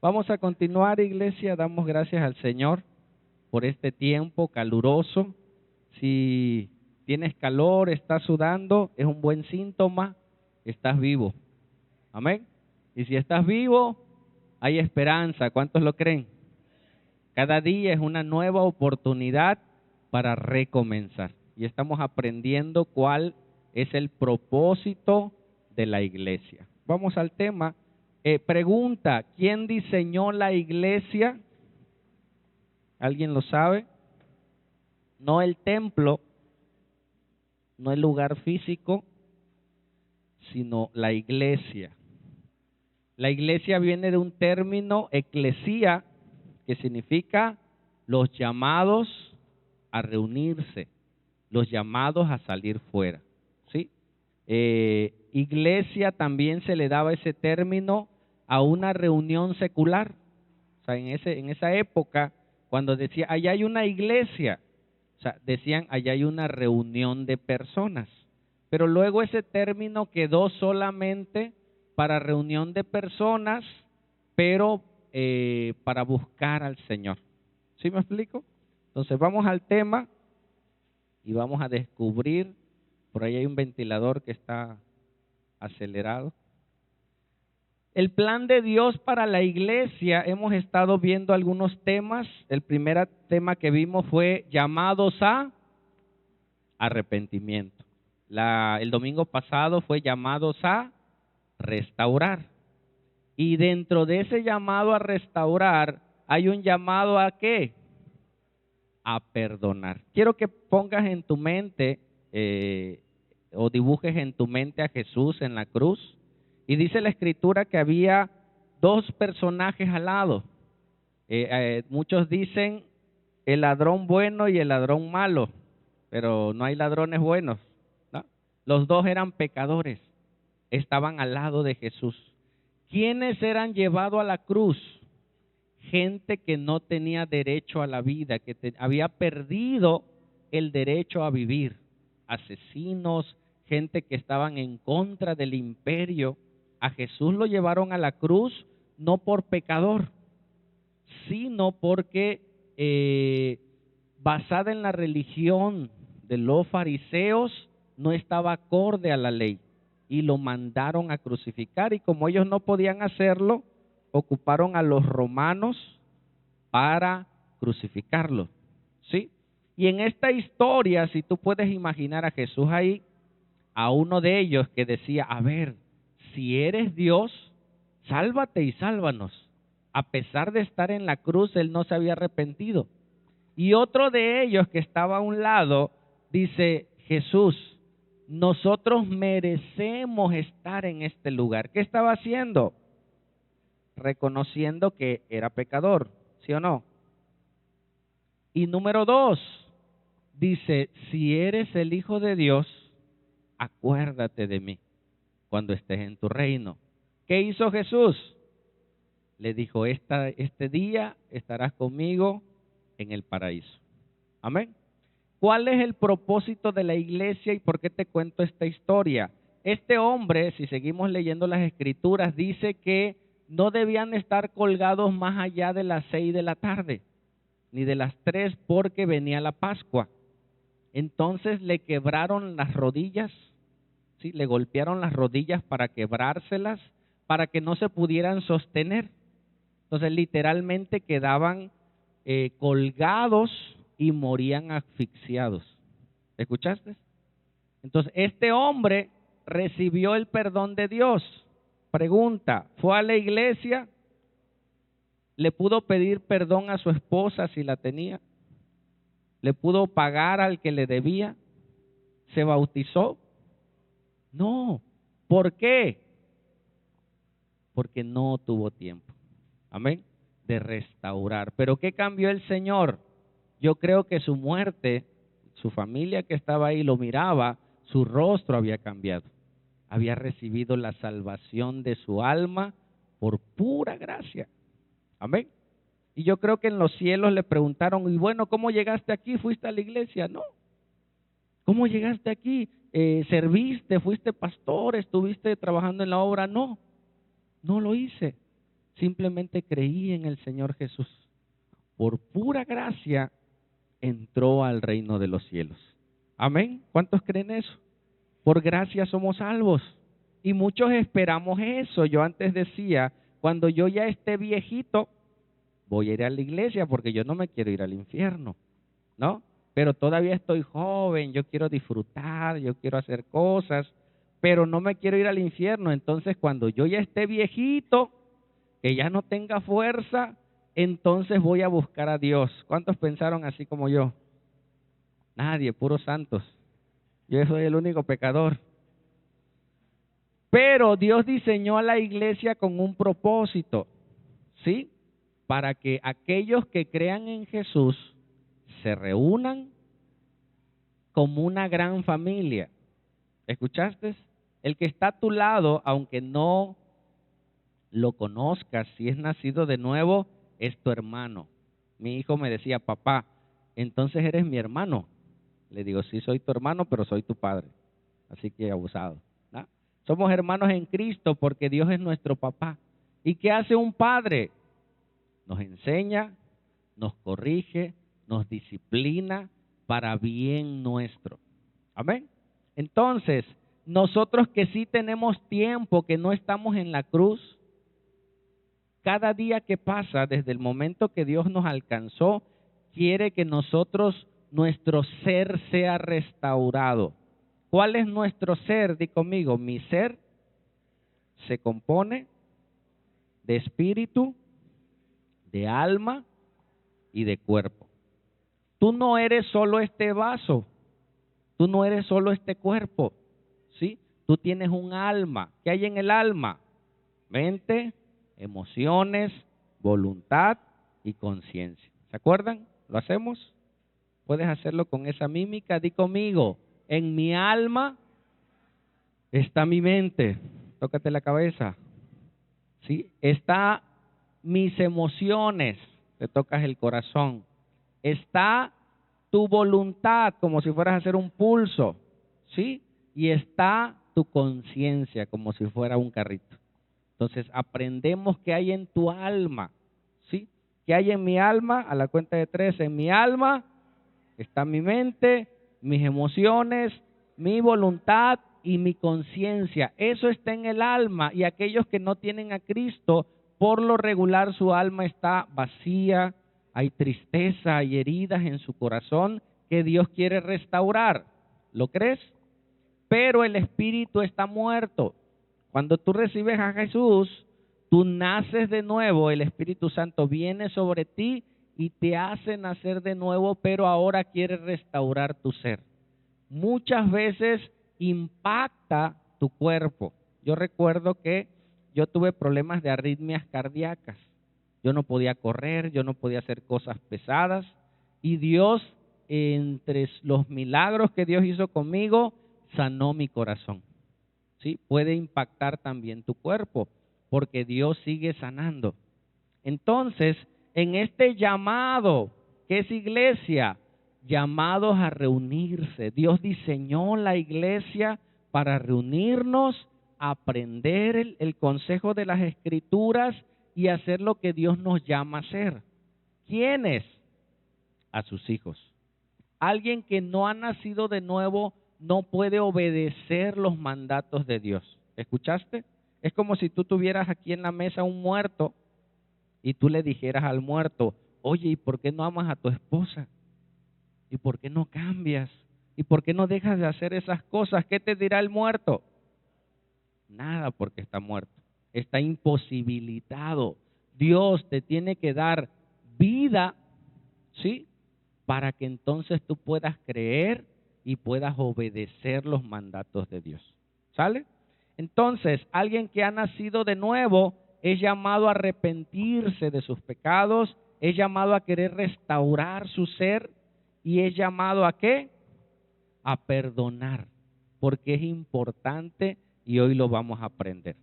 Vamos a continuar, iglesia. Damos gracias al Señor por este tiempo caluroso. Si tienes calor, estás sudando, es un buen síntoma, estás vivo. Amén. Y si estás vivo, hay esperanza. ¿Cuántos lo creen? Cada día es una nueva oportunidad para recomenzar. Y estamos aprendiendo cuál es el propósito de la iglesia. Vamos al tema. Pregunta, ¿quién diseñó la iglesia? ¿Alguien lo sabe? No el templo, no el lugar físico, sino la iglesia. La iglesia viene de un término eclesía, que significa los llamados a reunirse, los llamados a salir fuera, ¿sí? Iglesia también se le daba ese término a una reunión secular. O sea, en esa época, cuando decía, allá hay una iglesia, o sea, decían, allá hay una reunión de personas. Pero luego ese término quedó solamente para reunión de personas, pero para buscar al Señor. ¿Sí me explico? Entonces vamos al tema y vamos a descubrir, por ahí hay un ventilador que está acelerado. El plan de Dios para la iglesia, hemos estado viendo algunos temas. El primer tema que vimos fue llamados a arrepentimiento. El domingo pasado fue llamados a restaurar. Y dentro de ese llamado a restaurar, hay un llamado a ¿qué? A perdonar. Quiero que pongas en tu mente o dibujes en tu mente a Jesús en la cruz. Y dice la escritura que había dos personajes al lado. Muchos dicen el ladrón bueno y el ladrón malo, pero no hay ladrones buenos, ¿no? Los dos eran pecadores, estaban al lado de Jesús. ¿Quiénes eran llevados a la cruz? Gente que no tenía derecho a la vida, que había perdido el derecho a vivir. Asesinos, gente que estaban en contra del imperio. A Jesús lo llevaron a la cruz no por pecador, sino porque basada en la religión de los fariseos no estaba acorde a la ley y lo mandaron a crucificar, y como ellos no podían hacerlo, ocuparon a los romanos para crucificarlo, ¿sí? Y en esta historia, si tú puedes imaginar a Jesús ahí, a uno de ellos que decía, a ver, si eres Dios, sálvate y sálvanos. A pesar de estar en la cruz, él no se había arrepentido. Y otro de ellos que estaba a un lado, dice, Jesús, nosotros merecemos estar en este lugar. ¿Qué estaba haciendo? Reconociendo que era pecador, ¿sí o no? Y número 2, dice, si eres el Hijo de Dios, acuérdate de mí cuando estés en tu reino. ¿Qué hizo Jesús? Le dijo, este día estarás conmigo en el paraíso. Amén. ¿Cuál es el propósito de la iglesia y por qué te cuento esta historia? Este hombre, si seguimos leyendo las escrituras, dice que no debían estar colgados más allá de las 6 de la tarde, ni de las 3, porque venía la Pascua. Entonces le quebraron las rodillas, ¿sí? Le golpearon las rodillas para quebrárselas, para que no se pudieran sostener. Entonces literalmente quedaban colgados y morían asfixiados. ¿Escuchaste? Entonces este hombre recibió el perdón de Dios. Pregunta, ¿fue a la iglesia? ¿Le pudo pedir perdón a su esposa si la tenía? ¿Le pudo pagar al que le debía? ¿Se bautizó? No. ¿Por qué? Porque no tuvo tiempo. Amén. De restaurar. ¿Pero qué cambió el Señor? Yo creo que su muerte, su familia que estaba ahí lo miraba, su rostro había cambiado. Había recibido la salvación de su alma por pura gracia. Amén. Y yo creo que en los cielos le preguntaron, y bueno, ¿cómo llegaste aquí? ¿Fuiste a la iglesia? No. ¿Cómo llegaste aquí? ¿Serviste? ¿Fuiste pastor? ¿Estuviste trabajando en la obra? No, no lo hice. simplemente creí en el Señor Jesús. Por pura gracia entró al reino de los cielos. Amén. ¿Cuántos creen eso? Por gracia somos salvos. Y muchos esperamos eso. Yo antes decía, cuando yo ya esté viejito, voy a ir a la iglesia porque yo no me quiero ir al infierno, ¿no? Pero todavía estoy joven, yo quiero disfrutar, yo quiero hacer cosas, pero no me quiero ir al infierno. Entonces, cuando yo ya esté viejito, que ya no tenga fuerza, entonces voy a buscar a Dios. ¿Cuántos pensaron así como yo? Nadie, puros santos. Yo soy el único pecador. Pero Dios diseñó a la iglesia con un propósito, ¿sí? Para que aquellos que crean en Jesús se reúnan como una gran familia. ¿Escuchaste? El que está a tu lado, aunque no lo conozcas, si es nacido de nuevo, es tu hermano. Mi hijo me decía, papá, entonces eres mi hermano. Le digo, sí, soy tu hermano, pero soy tu padre. Así que abusado, ¿no? Somos hermanos en Cristo porque Dios es nuestro papá. ¿Y qué hace un padre? Nos enseña, nos corrige, nos disciplina para bien nuestro. Amén. Entonces, nosotros que sí tenemos tiempo, que no estamos en la cruz, cada día que pasa, desde el momento que Dios nos alcanzó, quiere que nosotros, nuestro ser sea restaurado. ¿Cuál es nuestro ser? Di conmigo, mi ser se compone de espíritu, de alma y de cuerpo. Tú no eres solo este vaso, tú no eres solo este cuerpo, ¿sí? Tú tienes un alma. ¿Qué hay en el alma? Mente, emociones, voluntad y conciencia. ¿Se acuerdan? ¿Lo hacemos? Puedes hacerlo con esa mímica. Di conmigo, en mi alma está mi mente. Tócate la cabeza. ¿Sí? Está mis emociones. Te tocas el corazón. Está tu voluntad, como si fueras a hacer un pulso. ¿Sí? Y está tu conciencia, como si fuera un carrito. Entonces, aprendemos qué hay en tu alma. ¿Sí? ¿Qué hay en mi alma? A la cuenta de 3, en mi alma está mi mente, mis emociones, mi voluntad y mi conciencia. Eso está en el alma, y aquellos que no tienen a Cristo, por lo regular su alma está vacía, hay tristeza, hay heridas en su corazón que Dios quiere restaurar. ¿Lo crees? Pero el espíritu está muerto. Cuando tú recibes a Jesús, tú naces de nuevo, el Espíritu Santo viene sobre ti y te hace nacer de nuevo, pero ahora quiere restaurar tu ser. Muchas veces impacta tu cuerpo. Yo recuerdo que yo tuve problemas de arritmias cardíacas. Yo no podía correr, yo no podía hacer cosas pesadas, y Dios, entre los milagros que Dios hizo conmigo, sanó mi corazón. ¿Sí? Puede impactar también tu cuerpo, porque Dios sigue sanando. Entonces, en este llamado, ¿qué es iglesia? Llamados a reunirse. Dios diseñó la iglesia para reunirnos, aprender el consejo de las Escrituras y hacer lo que Dios nos llama a hacer. ¿Quiénes? A sus hijos. Alguien que no ha nacido de nuevo no puede obedecer los mandatos de Dios. ¿Escuchaste? Es como si tú tuvieras aquí en la mesa un muerto y tú le dijeras al muerto, oye, ¿y por qué no amas a tu esposa? ¿Y por qué no cambias? ¿Y por qué no dejas de hacer esas cosas? ¿Qué te dirá el muerto? Nada, porque está muerto. Está imposibilitado. Dios te tiene que dar vida, ¿sí? Para que entonces tú puedas creer y puedas obedecer los mandatos de Dios. ¿Sale? Entonces, alguien que ha nacido de nuevo es llamado a arrepentirse de sus pecados, es llamado a querer restaurar su ser, y es llamado ¿a qué? A perdonar, porque es importante, y hoy lo vamos a aprender.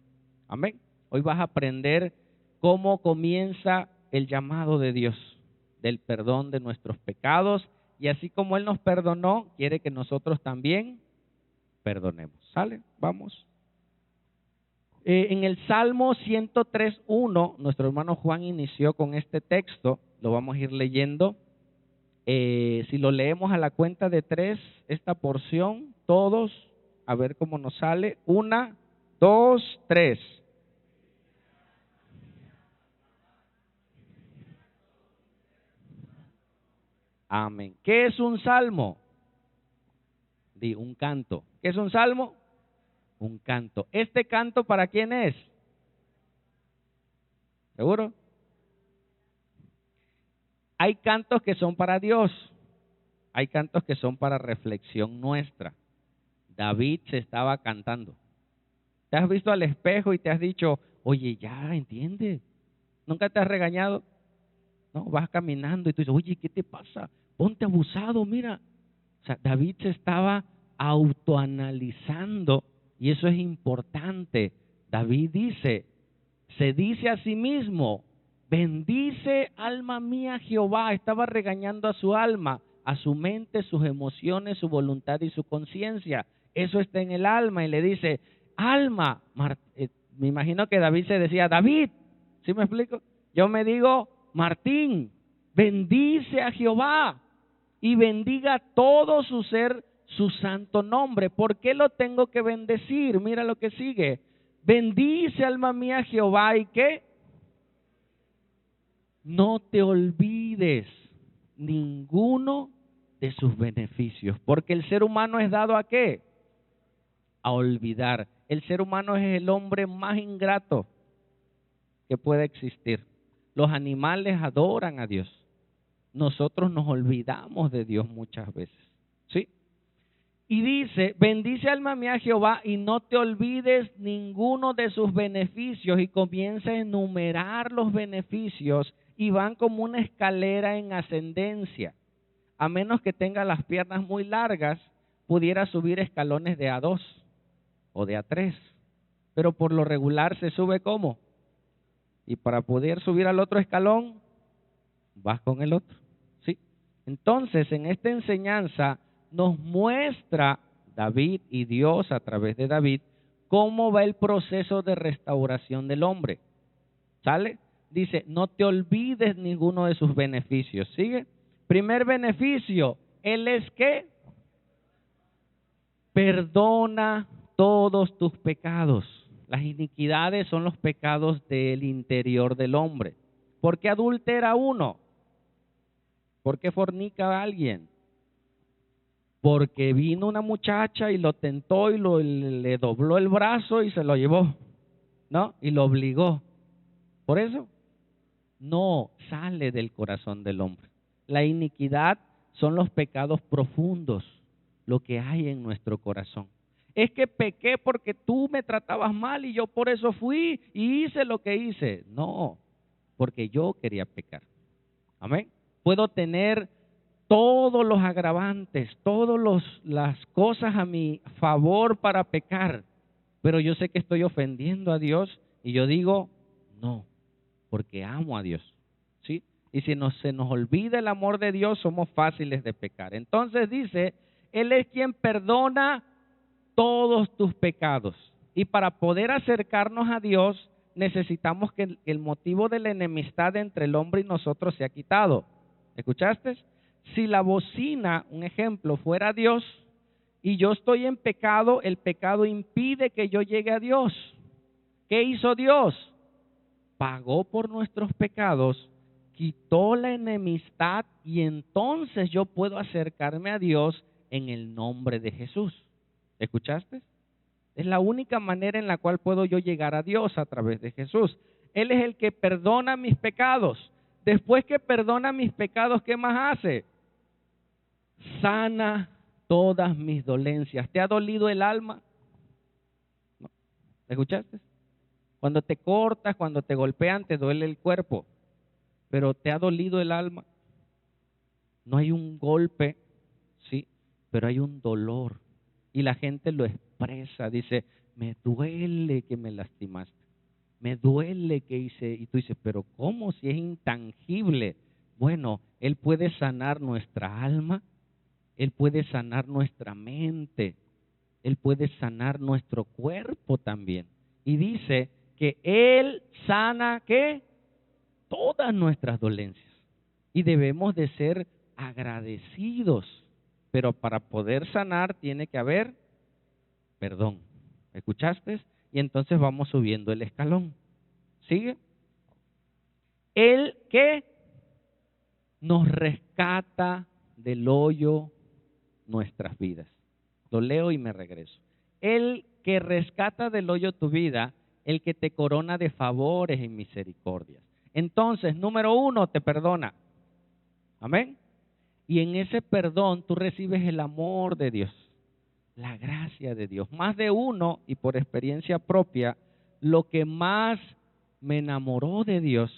Amén. Hoy vas a aprender cómo comienza el llamado de Dios, del perdón de nuestros pecados, y así como Él nos perdonó, quiere que nosotros también perdonemos. ¿Sale? Vamos. En el Salmo 103:1, nuestro hermano Juan inició con este texto, lo vamos a ir leyendo. Si lo leemos a la cuenta de 3, esta porción, todos, a ver cómo nos sale. 1, 2, 3. Amén. ¿Qué es un salmo? Un canto. ¿Qué es un salmo? Un canto. ¿Este canto para quién es? ¿Seguro? Hay cantos que son para Dios. Hay cantos que son para reflexión nuestra. David se estaba cantando. ¿Te has visto al espejo y te has dicho, oye, ya, entiende? ¿Nunca te has regañado? No, vas caminando y tú dices, oye, ¿qué te pasa? Ponte abusado, mira. O sea, David se estaba autoanalizando y eso es importante. David se dice a sí mismo, bendice alma mía Jehová. Estaba regañando a su alma, a su mente, sus emociones, su voluntad y su conciencia. Eso está en el alma y le dice, alma, me imagino que David se decía, David, ¿sí me explico? Yo me digo, Martín, bendice a Jehová y bendiga todo su ser, su santo nombre. ¿Por qué lo tengo que bendecir? Mira lo que sigue. Bendice alma mía Jehová y ¿qué? No te olvides ninguno de sus beneficios, porque el ser humano es dado ¿a qué? A olvidar. El ser humano es el hombre más ingrato que puede existir. Los animales adoran a Dios. Nosotros nos olvidamos de Dios muchas veces, ¿sí? Y dice, bendice alma mía Jehová y no te olvides ninguno de sus beneficios, y comienza a enumerar los beneficios y van como una escalera en ascendencia. A menos que tenga las piernas muy largas, pudiera subir escalones de A2 o de A3, pero por lo regular se sube ¿cómo? Y para poder subir al otro escalón, vas con el otro, ¿sí? Entonces, en esta enseñanza nos muestra David y Dios a través de David cómo va el proceso de restauración del hombre. ¿Sale? Dice, no te olvides ninguno de sus beneficios. ¿Sigue? Primer beneficio, Él es ¿qué? Perdona todos tus pecados. Las iniquidades son los pecados del interior del hombre. ¿Por qué adultera uno? ¿Por qué fornica a alguien? Porque vino una muchacha y lo tentó y le dobló el brazo y se lo llevó, ¿no? Y lo obligó. ¿Por eso? No, sale del corazón del hombre. La iniquidad son los pecados profundos, lo que hay en nuestro corazón. Es que pequé porque tú me tratabas mal y yo por eso fui y hice lo que hice. No, porque yo quería pecar. Amén. Puedo tener todos los agravantes, todas las cosas a mi favor para pecar, pero yo sé que estoy ofendiendo a Dios y yo digo, no, porque amo a Dios, ¿sí? Y si se nos olvida el amor de Dios, somos fáciles de pecar. Entonces dice, Él es quien perdona todos tus pecados. Y para poder acercarnos a Dios, necesitamos que el motivo de la enemistad entre el hombre y nosotros sea quitado. ¿Escuchaste? Si la bocina, un ejemplo, fuera Dios y yo estoy en pecado, el pecado impide que yo llegue a Dios. ¿Qué hizo Dios? Pagó por nuestros pecados, quitó la enemistad y entonces yo puedo acercarme a Dios en el nombre de Jesús. ¿Escuchaste? Es la única manera en la cual puedo yo llegar a Dios, a través de Jesús. Él es el que perdona mis pecados. Después que perdona mis pecados, ¿qué más hace? Sana todas mis dolencias. ¿Te ha dolido el alma? ¿No? ¿Escuchaste? Cuando te cortas, cuando te golpean, te duele el cuerpo. Pero ¿te ha dolido el alma? No hay un golpe, sí, pero hay un dolor. Y la gente lo expresa, dice, me duele que me lastimaste. Me duele que hice, y tú dices, pero ¿cómo si es intangible? Bueno, Él puede sanar nuestra alma, Él puede sanar nuestra mente, Él puede sanar nuestro cuerpo también. Y dice que Él sana, ¿qué? Todas nuestras dolencias. Y debemos de ser agradecidos. Pero para poder sanar tiene que haber perdón. ¿Escuchaste? Y entonces vamos subiendo el escalón. ¿Sigue? Él que nos rescata del hoyo nuestras vidas. Lo leo y me regreso. El que rescata del hoyo tu vida, el que te corona de favores y misericordias. Entonces, número 1, te perdona. Amén. Y en ese perdón tú recibes el amor de Dios, la gracia de Dios. Más de uno, y por experiencia propia, lo que más me enamoró de Dios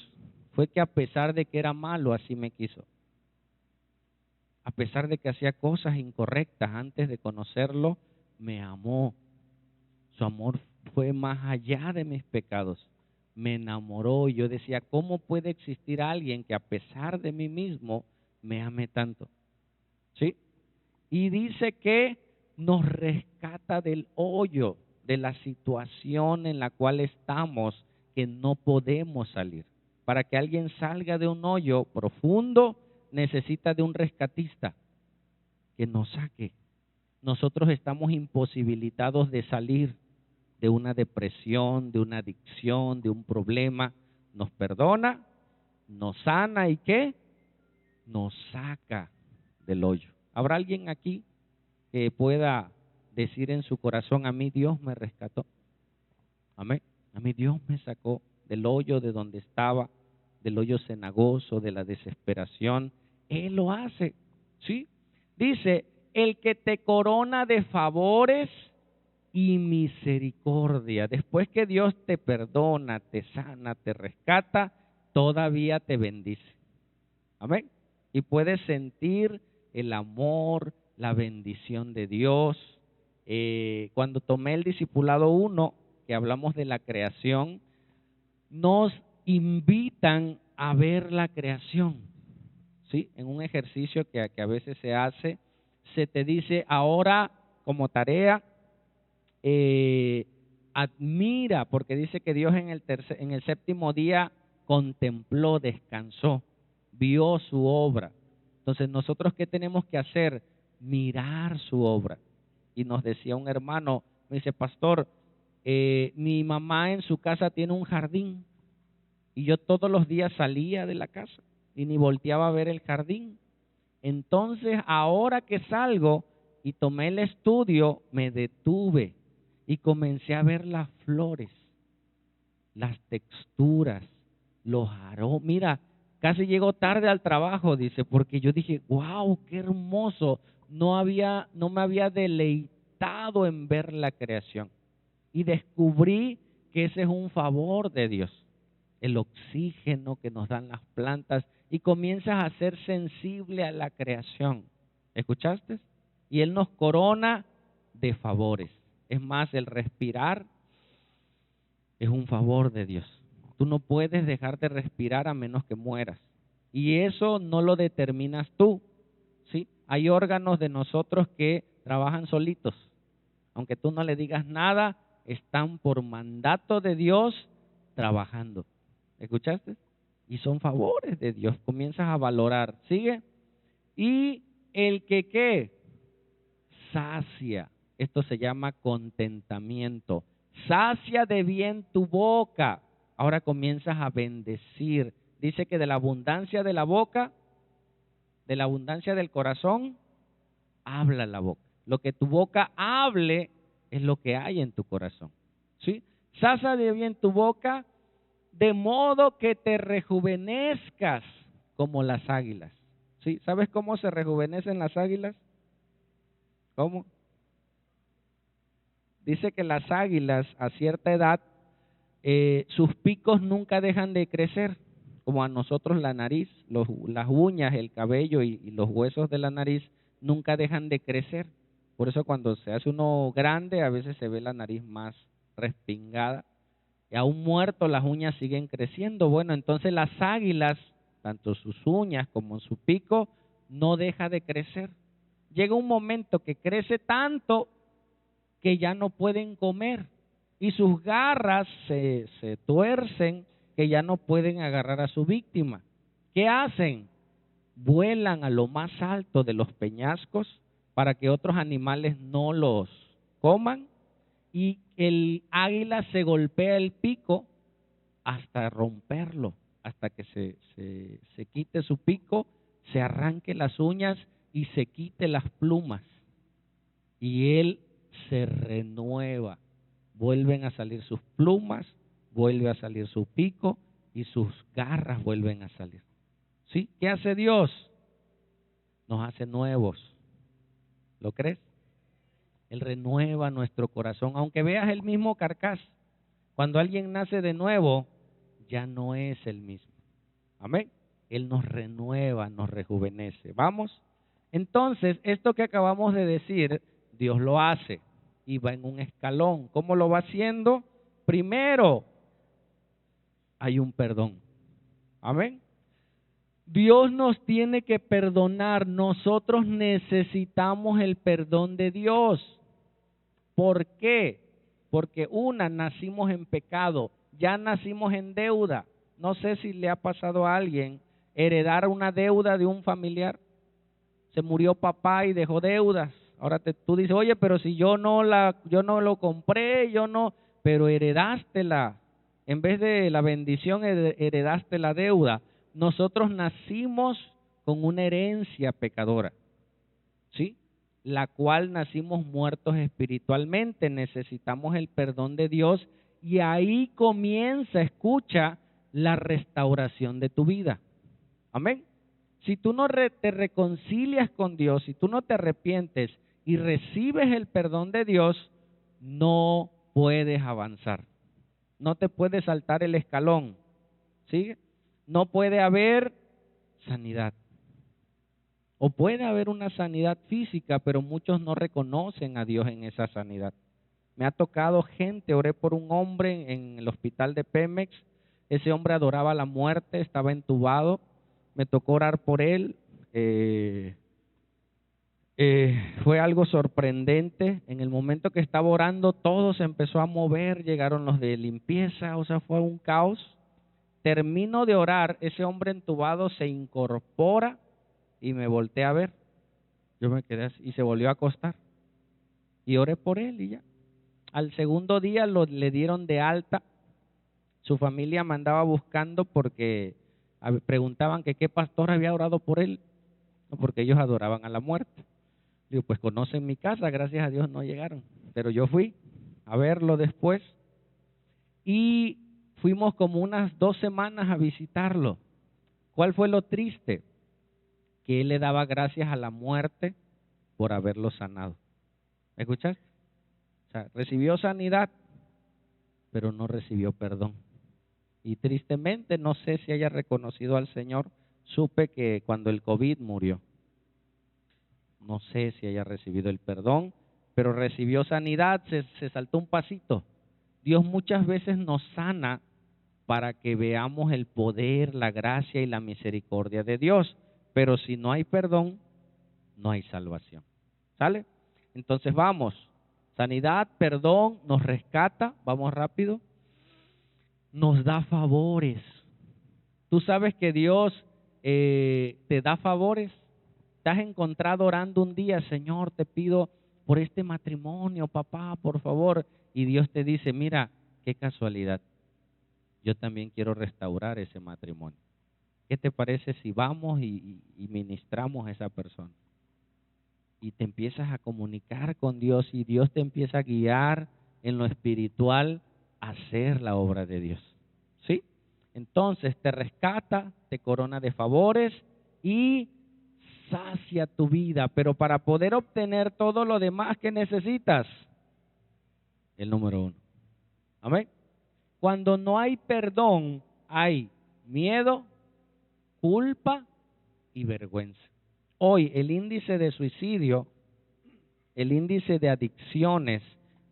fue que a pesar de que era malo, así me quiso. A pesar de que hacía cosas incorrectas antes de conocerlo, me amó. Su amor fue más allá de mis pecados. Me enamoró y yo decía, ¿cómo puede existir alguien que a pesar de mí mismo me ame tanto? ¿Sí? Y dice que nos rescata del hoyo, de la situación en la cual estamos, que no podemos salir. Para que alguien salga de un hoyo profundo, necesita de un rescatista que nos saque. Nosotros estamos imposibilitados de salir de una depresión, de una adicción, de un problema. Nos perdona, nos sana y ¿qué? Nos saca del hoyo. ¿Habrá alguien aquí que pueda decir en su corazón, a mí Dios me rescató? Amén. A mí Dios me sacó del hoyo de donde estaba, del hoyo cenagoso, de la desesperación. Él lo hace, ¿sí? Dice, el que te corona de favores y misericordia. Después que Dios te perdona, te sana, te rescata, todavía te bendice. Amén. Y puedes sentir el amor, la bendición de Dios. Cuando tomé el discipulado 1, que hablamos de la creación, nos invitan a ver la creación. ¿Sí? En un ejercicio que a veces se hace, se te dice ahora como tarea, admira, porque dice que Dios en el séptimo día contempló, descansó, vio su obra. Entonces, ¿nosotros qué tenemos que hacer? Mirar su obra. Y nos decía un hermano, me dice, pastor, mi mamá en su casa tiene un jardín y yo todos los días salía de la casa y ni volteaba a ver el jardín. Entonces, ahora que salgo y tomé el estudio, me detuve y comencé a ver las flores, las texturas, los aromas. Mira, casi llego tarde al trabajo, dice, porque yo dije, wow, qué hermoso. No me había deleitado en ver la creación. Y descubrí que ese es un favor de Dios. El oxígeno que nos dan las plantas, y comienzas a ser sensible a la creación. ¿Escuchaste? Y Él nos corona de favores. Es más, el respirar es un favor de Dios. Tú no puedes dejar de respirar a menos que mueras. Y eso no lo determinas tú, ¿sí? Hay órganos de nosotros que trabajan solitos. Aunque tú no le digas nada, están por mandato de Dios trabajando. ¿Escuchaste? Y son favores de Dios. Comienzas a valorar. ¿Sigue? Y el que ¿qué? Sacia. Esto se llama contentamiento. Sacia de bien tu boca. Ahora comienzas a bendecir. Dice que de la abundancia de la boca, de la abundancia del corazón, habla la boca. Lo que tu boca hable es lo que hay en tu corazón. ¿Sí? Sacia de bien tu boca, de modo que te rejuvenezcas como las águilas. ¿Sí? ¿Sabes cómo se rejuvenecen las águilas? ¿Cómo? Dice que las águilas a cierta edad, sus picos nunca dejan de crecer, como a nosotros la nariz, las uñas, el cabello y los huesos de la nariz nunca dejan de crecer. Por eso cuando se hace uno grande, a veces se ve la nariz más respingada. Y aún muerto las uñas siguen creciendo. Bueno, entonces las águilas, tanto sus uñas como su pico, no deja de crecer. Llega un momento que crece tanto que ya no pueden comer y sus garras se tuercen que ya no pueden agarrar a su víctima. ¿Qué hacen? Vuelan a lo más alto de los peñascos para que otros animales no los coman, y el águila se golpea el pico hasta romperlo, hasta que se quite su pico, se arranque las uñas y se quite las plumas, y él se renueva. Vuelven a salir sus plumas, vuelve a salir su pico y sus garras vuelven a salir. ¿Sí? ¿Qué hace Dios? Nos hace nuevos. ¿Lo crees? Él renueva nuestro corazón, aunque veas el mismo carcaj. Cuando alguien nace de nuevo, ya no es el mismo. Amén. Él nos renueva, nos rejuvenece. ¿Vamos? Entonces, esto que acabamos de decir, Dios lo hace y va en un escalón. ¿Cómo lo va haciendo? Primero, hay un perdón. Amén. Dios nos tiene que perdonar. Nosotros necesitamos el perdón de Dios. ¿Por qué? Porque nacimos en pecado, ya nacimos en deuda. No sé si le ha pasado a alguien heredar una deuda de un familiar. Se murió papá y dejó deudas. Ahora tú dices, oye, pero si yo no lo compré, pero heredástela. En vez de la bendición, heredaste la deuda. Nosotros nacimos con una herencia pecadora, ¿sí? La cual nacimos muertos espiritualmente, necesitamos el perdón de Dios, y ahí comienza, escucha, la restauración de tu vida. Amén. Si tú no te reconcilias con Dios, si tú no te arrepientes y recibes el perdón de Dios, no puedes avanzar. No te puedes saltar el escalón. ¿Sí? No puede haber sanidad. O puede haber una sanidad física, pero muchos no reconocen a Dios en esa sanidad. Me ha tocado gente, oré por un hombre en el hospital de Pemex. Ese hombre adoraba la muerte, estaba entubado. Me tocó orar por él. Fue algo sorprendente. En el momento que estaba orando, todo se empezó a mover. Llegaron los de limpieza, o sea, fue un caos. Termino de orar, ese hombre entubado se incorpora y me volteé a ver. Yo me quedé así y se volvió a acostar. Y oré por él y ya. Al segundo día le dieron de alta. Su familia me andaba buscando porque preguntaban que qué pastor había orado por él, porque ellos adoraban a la muerte. Digo, pues conocen mi casa, gracias a Dios no llegaron. Pero yo fui a verlo después y fuimos como unas 2 semanas a visitarlo. ¿Cuál fue lo triste? Que él le daba gracias a la muerte por haberlo sanado. ¿Me escuchas? O sea, recibió sanidad, pero no recibió perdón. Y tristemente, no sé si haya reconocido al Señor, supe que cuando el COVID murió. No sé si haya recibido el perdón, pero recibió sanidad, se saltó un pasito. Dios muchas veces nos sana para que veamos el poder, la gracia y la misericordia de Dios. Pero si no hay perdón, no hay salvación. ¿Sale? Entonces vamos. Sanidad, perdón, nos rescata. Vamos rápido. Nos da favores. Tú sabes que Dios te da favores. Te has encontrado orando un día, Señor, te pido por este matrimonio, papá, por favor. Y Dios te dice, mira, qué casualidad. Yo también quiero restaurar ese matrimonio. ¿Qué te parece si vamos y ministramos a esa persona? Y te empiezas a comunicar con Dios y Dios te empieza a guiar en lo espiritual a hacer la obra de Dios. ¿Sí? Entonces te rescata, te corona de favores y sacia tu vida. Pero para poder obtener todo lo demás que necesitas, el número 1. Amén. Cuando no hay perdón, hay miedo, culpa y vergüenza. Hoy el índice de suicidio, el índice de adicciones,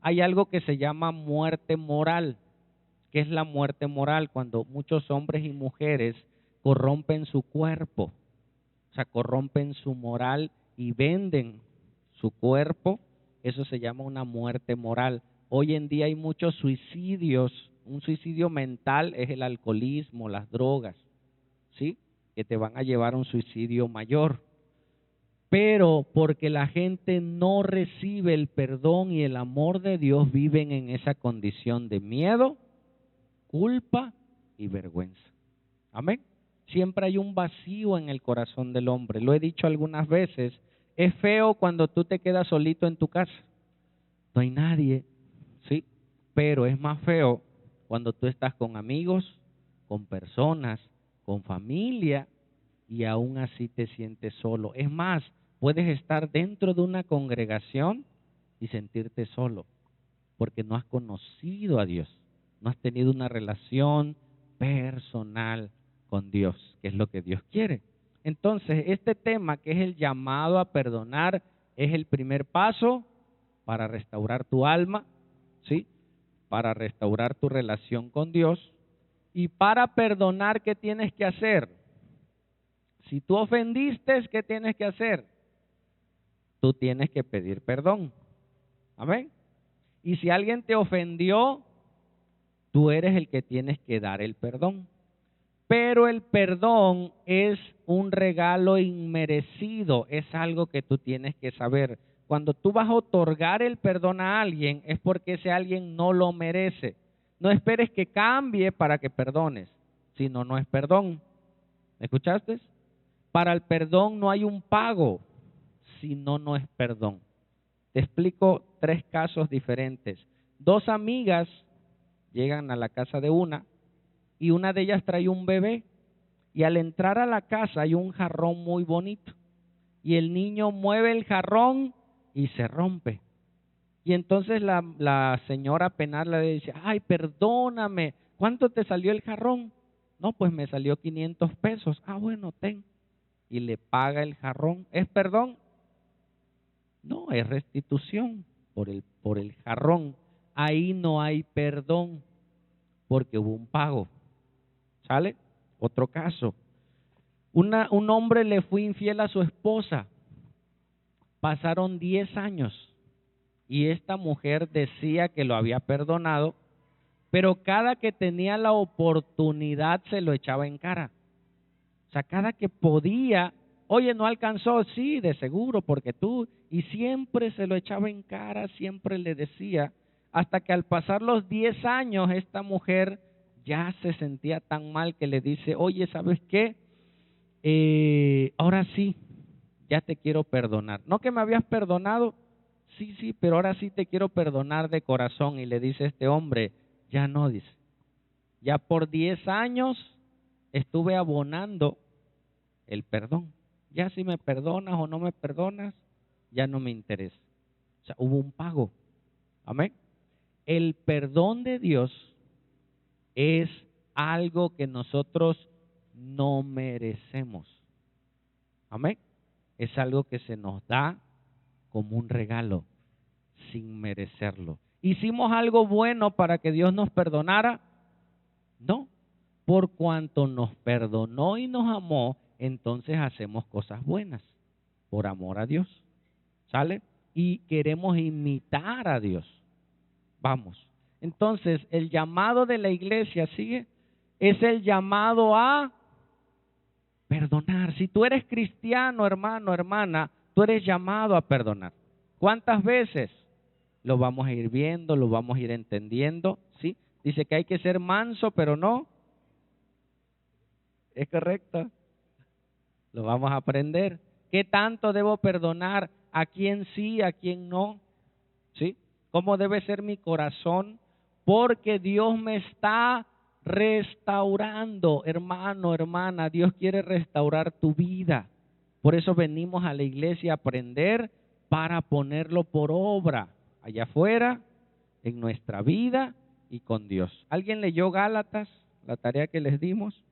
hay algo que se llama muerte moral. ¿Qué es la muerte moral? Cuando muchos hombres y mujeres corrompen su cuerpo, o sea, corrompen su moral y venden su cuerpo, eso se llama una muerte moral. hoy en día hay muchos suicidios. Un suicidio mental es el alcoholismo, las drogas, ¿sí? Que te van a llevar a un suicidio mayor. Pero porque la gente no recibe el perdón y el amor de Dios, viven en esa condición de miedo, culpa y vergüenza. Amén. Siempre hay un vacío en el corazón del hombre. Lo he dicho algunas veces. Es feo cuando tú te quedas solito en tu casa. No hay nadie, ¿sí? Pero es más feo cuando tú estás con amigos, con personas, con familia y aún así te sientes solo. Es más, puedes estar dentro de una congregación y sentirte solo porque no has conocido a Dios, no has tenido una relación personal con Dios, que es lo que Dios quiere. Entonces, este tema que es el llamado a perdonar es el primer paso para restaurar tu alma, ¿sí? Para restaurar tu relación con Dios. Y para perdonar, ¿qué tienes que hacer? Si tú ofendiste, ¿qué tienes que hacer? Tú tienes que pedir perdón. Amén. Y si alguien te ofendió, tú eres el que tienes que dar el perdón. Pero el perdón es un regalo inmerecido, es algo que tú tienes que saber. Cuando tú vas a otorgar el perdón a alguien, es porque ese alguien no lo merece. No esperes que cambie para que perdones, si no, no es perdón. ¿Me escuchaste? Para el perdón no hay un pago, si no, no es perdón. Te explico 3 casos diferentes. 2 amigas llegan a la casa de una y una de ellas trae un bebé y al entrar a la casa hay un jarrón muy bonito y el niño mueve el jarrón y se rompe. Y entonces la señora penal le dice, ay, perdóname, ¿cuánto te salió el jarrón? No, pues me salió 500 pesos. Ah, bueno, ten. Y le paga el jarrón. ¿Es perdón? No, es restitución por el jarrón. Ahí no hay perdón porque hubo un pago. ¿Sale? Otro caso. Un hombre le fue infiel a su esposa. Pasaron 10 años y esta mujer decía que lo había perdonado, pero cada que tenía la oportunidad se lo echaba en cara. O sea, cada que podía, oye, no alcanzó, sí, de seguro, porque tú, y siempre se lo echaba en cara, siempre le decía, hasta que al pasar los 10 años, esta mujer ya se sentía tan mal que le dice, oye, ¿sabes qué? Ahora sí, ya te quiero perdonar. ¿No que me habías perdonado? Sí, sí, pero ahora sí te quiero perdonar de corazón. Y le dice este hombre, ya no, dice, ya por 10 años estuve abonando el perdón. Ya si me perdonas o no me perdonas, ya no me interesa. O sea, hubo un pago. Amén. El perdón de Dios es algo que nosotros no merecemos. Amén. Es algo que se nos da como un regalo, sin merecerlo. ¿Hicimos algo bueno para que Dios nos perdonara? No. Por cuanto nos perdonó y nos amó, entonces hacemos cosas buenas, por amor a Dios. ¿Sale? Y queremos imitar a Dios. Vamos. Entonces, el llamado de la iglesia, ¿sigue? Es el llamado a perdonar. Si tú eres cristiano, hermano, hermana, tú eres llamado a perdonar. ¿Cuántas veces? Lo vamos a ir viendo, lo vamos a ir entendiendo, ¿sí? Dice que hay que ser manso, pero no. ¿Es correcto? Lo vamos a aprender. ¿Qué tanto debo perdonar? ¿A quién sí, a quién no? ¿Sí? ¿Cómo debe ser mi corazón? Porque Dios me está restaurando, hermano, hermana. Dios quiere restaurar tu vida. Por eso venimos a la iglesia a aprender para ponerlo por obra, allá afuera, en nuestra vida y con Dios. ¿Alguien leyó Gálatas, la tarea que les dimos?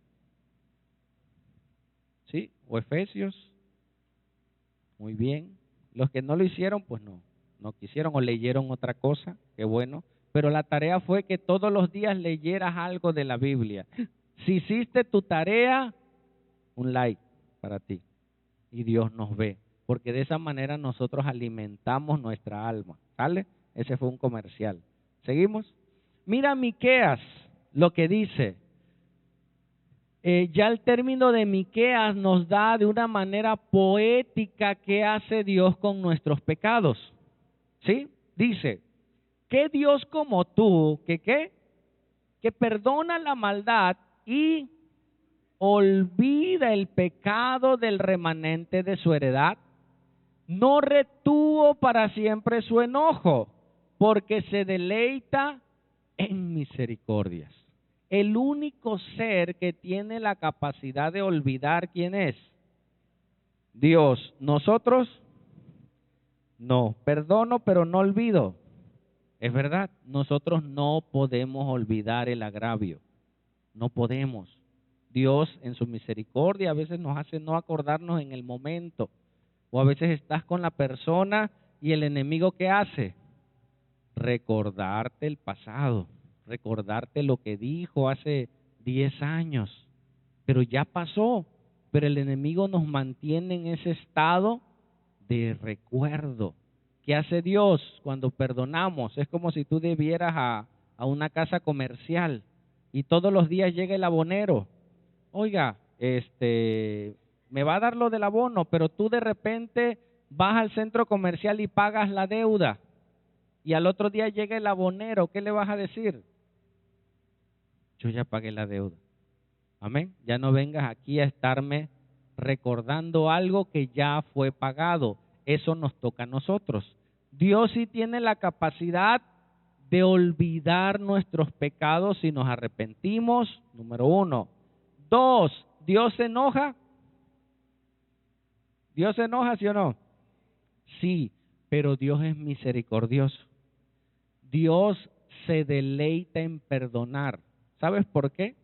¿Sí? ¿O Efesios? Muy bien. Los que no lo hicieron, pues no quisieron o leyeron otra cosa, qué bueno. Pero la tarea fue que todos los días leyeras algo de la Biblia. Si hiciste tu tarea, un like para ti. Y Dios nos ve. Porque de esa manera nosotros alimentamos nuestra alma. ¿Sale? Ese fue un comercial. ¿Seguimos? Mira Miqueas, lo que dice. Ya el término de Miqueas nos da de una manera poética qué hace Dios con nuestros pecados. ¿Sí? Dice, ¿qué Dios como tú, que perdona la maldad y olvida el pecado del remanente de su heredad? No retuvo para siempre su enojo, porque se deleita en misericordias. El único ser que tiene la capacidad de olvidar, ¿quién es? Dios. ¿Nosotros? No. Perdono, pero no olvido. Es verdad, nosotros no podemos olvidar el agravio. No podemos. Dios en su misericordia a veces nos hace no acordarnos en el momento. O a veces estás con la persona y el enemigo, ¿qué hace? Recordarte el pasado, recordarte lo que dijo hace 10 años, pero ya pasó, pero el enemigo nos mantiene en ese estado de recuerdo. ¿Qué hace Dios cuando perdonamos? Es como si tú debieras a una casa comercial y todos los días llega el abonero. Oiga, me va a dar lo del abono, pero tú de repente vas al centro comercial y pagas la deuda. Y al otro día llega el abonero, ¿qué le vas a decir? Yo ya pagué la deuda. Amén. Ya no vengas aquí a estarme recordando algo que ya fue pagado. Eso nos toca a nosotros. Dios sí tiene la capacidad de olvidar nuestros pecados si nos arrepentimos, número 1. 2, ¿Dios se enoja? ¿Dios se enoja, sí o no? Sí, pero Dios es misericordioso. Dios se deleita en perdonar. ¿Sabes por qué?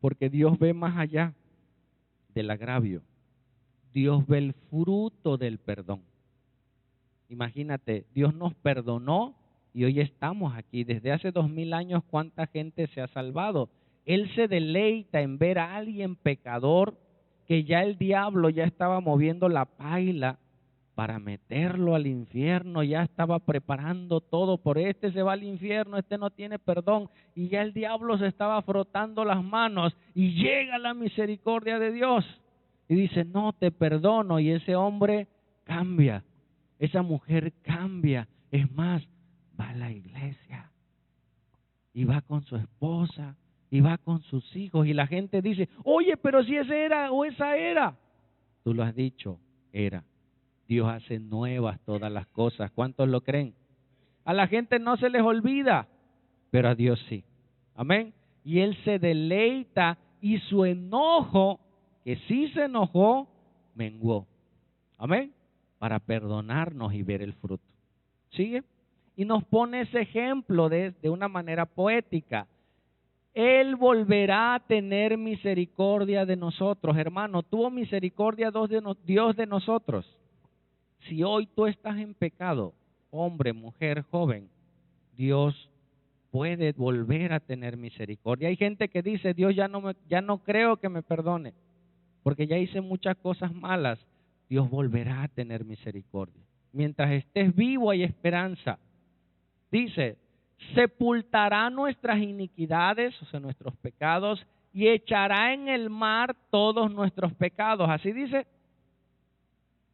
Porque Dios ve más allá del agravio. Dios ve el fruto del perdón. Imagínate, Dios nos perdonó y hoy estamos aquí. Desde hace 2000 años, ¿cuánta gente se ha salvado? Él se deleita en ver a alguien pecador que ya el diablo ya estaba moviendo la paila para meterlo al infierno, ya estaba preparando todo, por este se va al infierno, este no tiene perdón, y ya el diablo se estaba frotando las manos y llega la misericordia de Dios y dice, no, te perdono, y ese hombre cambia, esa mujer cambia, es más, va a la iglesia y va con su esposa y va con sus hijos y la gente dice, oye, pero si ese era o esa era, tú lo has dicho, era. Dios hace nuevas todas las cosas. ¿Cuántos lo creen? A la gente no se les olvida, pero a Dios sí. Amén. Y Él se deleita y su enojo, que sí se enojó, menguó. Amén. Para perdonarnos y ver el fruto. ¿Sigue? Y nos pone ese ejemplo de una manera poética. Él volverá a tener misericordia de nosotros. Hermano, tuvo misericordia Dios de nosotros. Si hoy tú estás en pecado, hombre, mujer, joven, Dios puede volver a tener misericordia. Hay gente que dice, Dios ya no creo que me perdone, porque ya hice muchas cosas malas. Dios volverá a tener misericordia. Mientras estés vivo hay esperanza. Dice, sepultará nuestras iniquidades, o sea, nuestros pecados, y echará en el mar todos nuestros pecados. Así dice,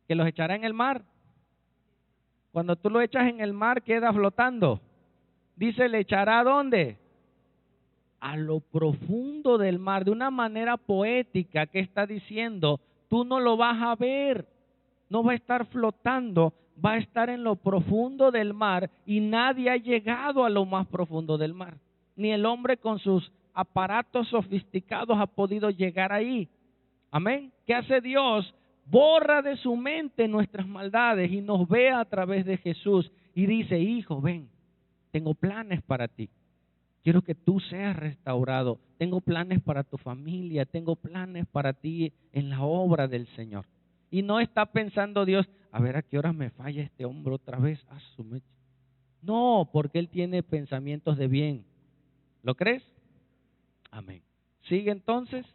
que los echará en el mar. Cuando tú lo echas en el mar, queda flotando. Dice, ¿le echará a dónde? A lo profundo del mar, de una manera poética que está diciendo, tú no lo vas a ver, no va a estar flotando, va a estar en lo profundo del mar y nadie ha llegado a lo más profundo del mar. Ni el hombre con sus aparatos sofisticados ha podido llegar ahí. Amén. ¿Qué hace Dios? Borra de su mente nuestras maldades y nos ve a través de Jesús y dice, hijo, ven, tengo planes para ti. Quiero que tú seas restaurado. Tengo planes para tu familia, tengo planes para ti en la obra del Señor. Y no está pensando Dios, a ver a qué hora me falla este hombre otra vez. No, porque Él tiene pensamientos de bien. ¿Lo crees? Amén. Sigue entonces.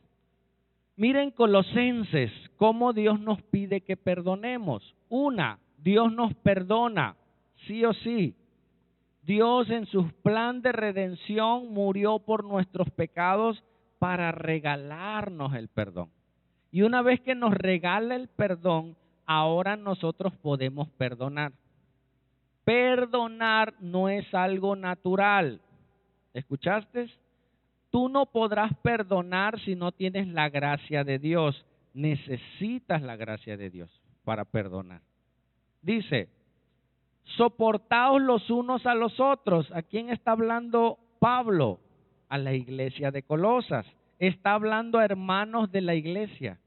Miren Colosenses, cómo Dios nos pide que perdonemos. Dios nos perdona, sí o sí. Dios en su plan de redención murió por nuestros pecados para regalarnos el perdón. Y una vez que nos regala el perdón, ahora nosotros podemos perdonar. Perdonar no es algo natural. ¿Escuchaste? Tú no podrás perdonar si no tienes la gracia de Dios. Necesitas la gracia de Dios para perdonar. Dice, soportaos los unos a los otros. ¿A quién está hablando Pablo? A la iglesia de Colosas. Está hablando a hermanos de la iglesia.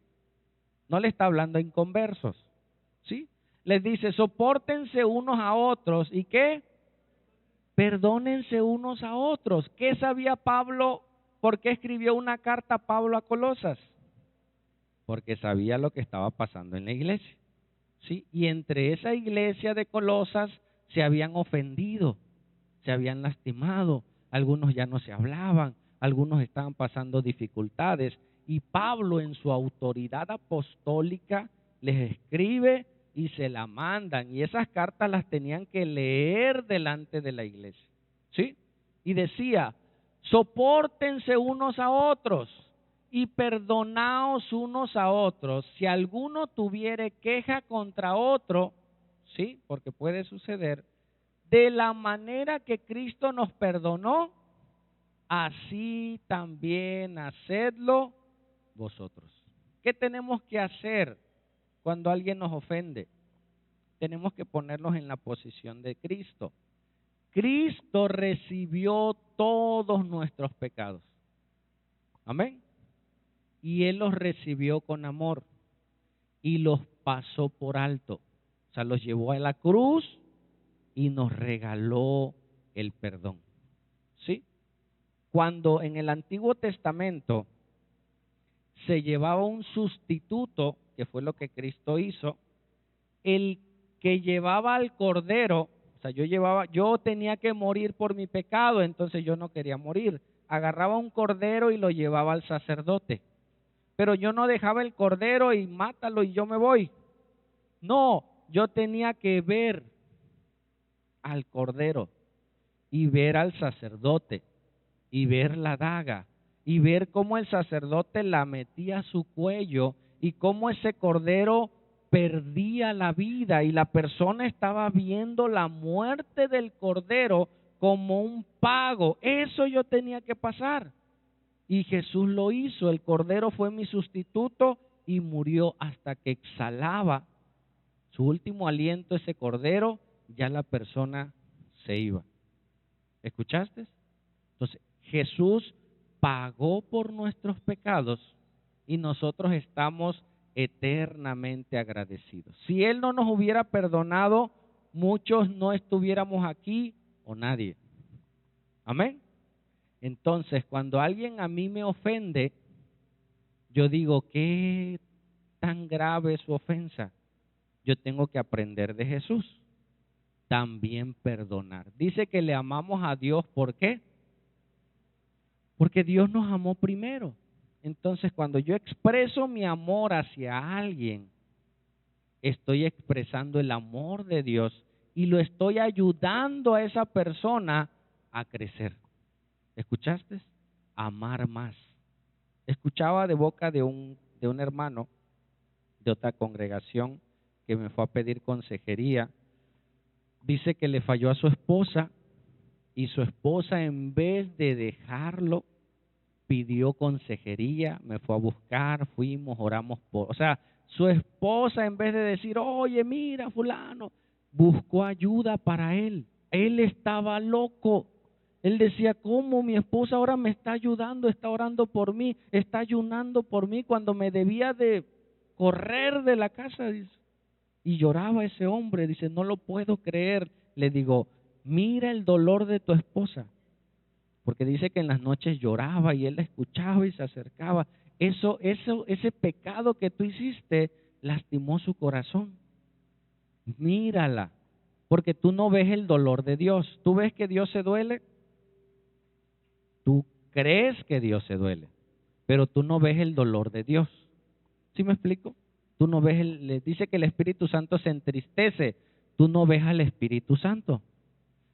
No le está hablando a inconversos. ¿Sí? Les dice, sopórtense unos a otros. ¿Y qué? Perdónense unos a otros. ¿Qué sabía Pablo? ¿Por qué escribió una carta Pablo a Colosas? Porque sabía lo que estaba pasando en la iglesia. ¿Sí? Y entre esa iglesia de Colosas se habían ofendido, se habían lastimado, algunos ya no se hablaban, algunos estaban pasando dificultades. Y Pablo en su autoridad apostólica les escribe y se la mandan. Y esas cartas las tenían que leer delante de la iglesia. ¿Sí? Y decía, sopórtense unos a otros y perdonaos unos a otros. Si alguno tuviere queja contra otro, ¿sí? Porque puede suceder, de la manera que Cristo nos perdonó, así también hacedlo vosotros. ¿Qué tenemos que hacer cuando alguien nos ofende? Tenemos que ponernos en la posición de Cristo. Cristo recibió todos nuestros pecados. Amén. Y Él los recibió con amor y los pasó por alto. O sea, los llevó a la cruz y nos regaló el perdón. ¿Sí? Cuando en el Antiguo Testamento se llevaba un sustituto, que fue lo que Cristo hizo, el que llevaba al cordero, o sea, yo tenía que morir por mi pecado, entonces yo no quería morir. Agarraba un cordero y lo llevaba al sacerdote. Pero yo no dejaba el cordero y mátalo y yo me voy. No, yo tenía que ver al cordero y ver al sacerdote y ver la daga y ver cómo el sacerdote la metía a su cuello y cómo ese cordero perdía la vida y la persona estaba viendo la muerte del cordero como un pago. Eso yo tenía que pasar. Y Jesús lo hizo, el cordero fue mi sustituto y murió hasta que exhalaba su último aliento ese cordero, ya la persona se iba. ¿Escuchaste? Entonces, Jesús pagó por nuestros pecados y nosotros estamos eternamente agradecidos. Si Él no nos hubiera perdonado, muchos no estuviéramos aquí o nadie. Amén. Entonces, cuando alguien a mí me ofende, yo digo, ¿qué tan grave es su ofensa? Yo tengo que aprender de Jesús. También perdonar. Dice que le amamos a Dios, ¿por qué? Porque Dios nos amó primero. Entonces, cuando yo expreso mi amor hacia alguien, estoy expresando el amor de Dios y lo estoy ayudando a esa persona a crecer. ¿Escuchaste? Amar más. Escuchaba de boca de un hermano de otra congregación que me fue a pedir consejería. Dice que le falló a su esposa y su esposa, en vez de dejarlo, pidió consejería, me fue a buscar, fuimos, oramos por... O sea, su esposa, en vez de decir, oye, mira, fulano, buscó ayuda para él. Él estaba loco. Él decía, ¿cómo mi esposa ahora me está ayudando, está orando por mí, está ayunando por mí cuando me debía de correr de la casa? Dice. Y lloraba ese hombre, dice, no lo puedo creer. Le digo, mira el dolor de tu esposa, porque dice que en las noches lloraba y él la escuchaba y se acercaba. Ese pecado que tú hiciste lastimó su corazón. Mírala, porque tú no ves el dolor de Dios. ¿Tú ves que Dios se duele? Tú crees que Dios se duele, pero tú no ves el dolor de Dios. ¿Sí me explico? Tú no ves, le dice que el Espíritu Santo se entristece, tú no ves al Espíritu Santo.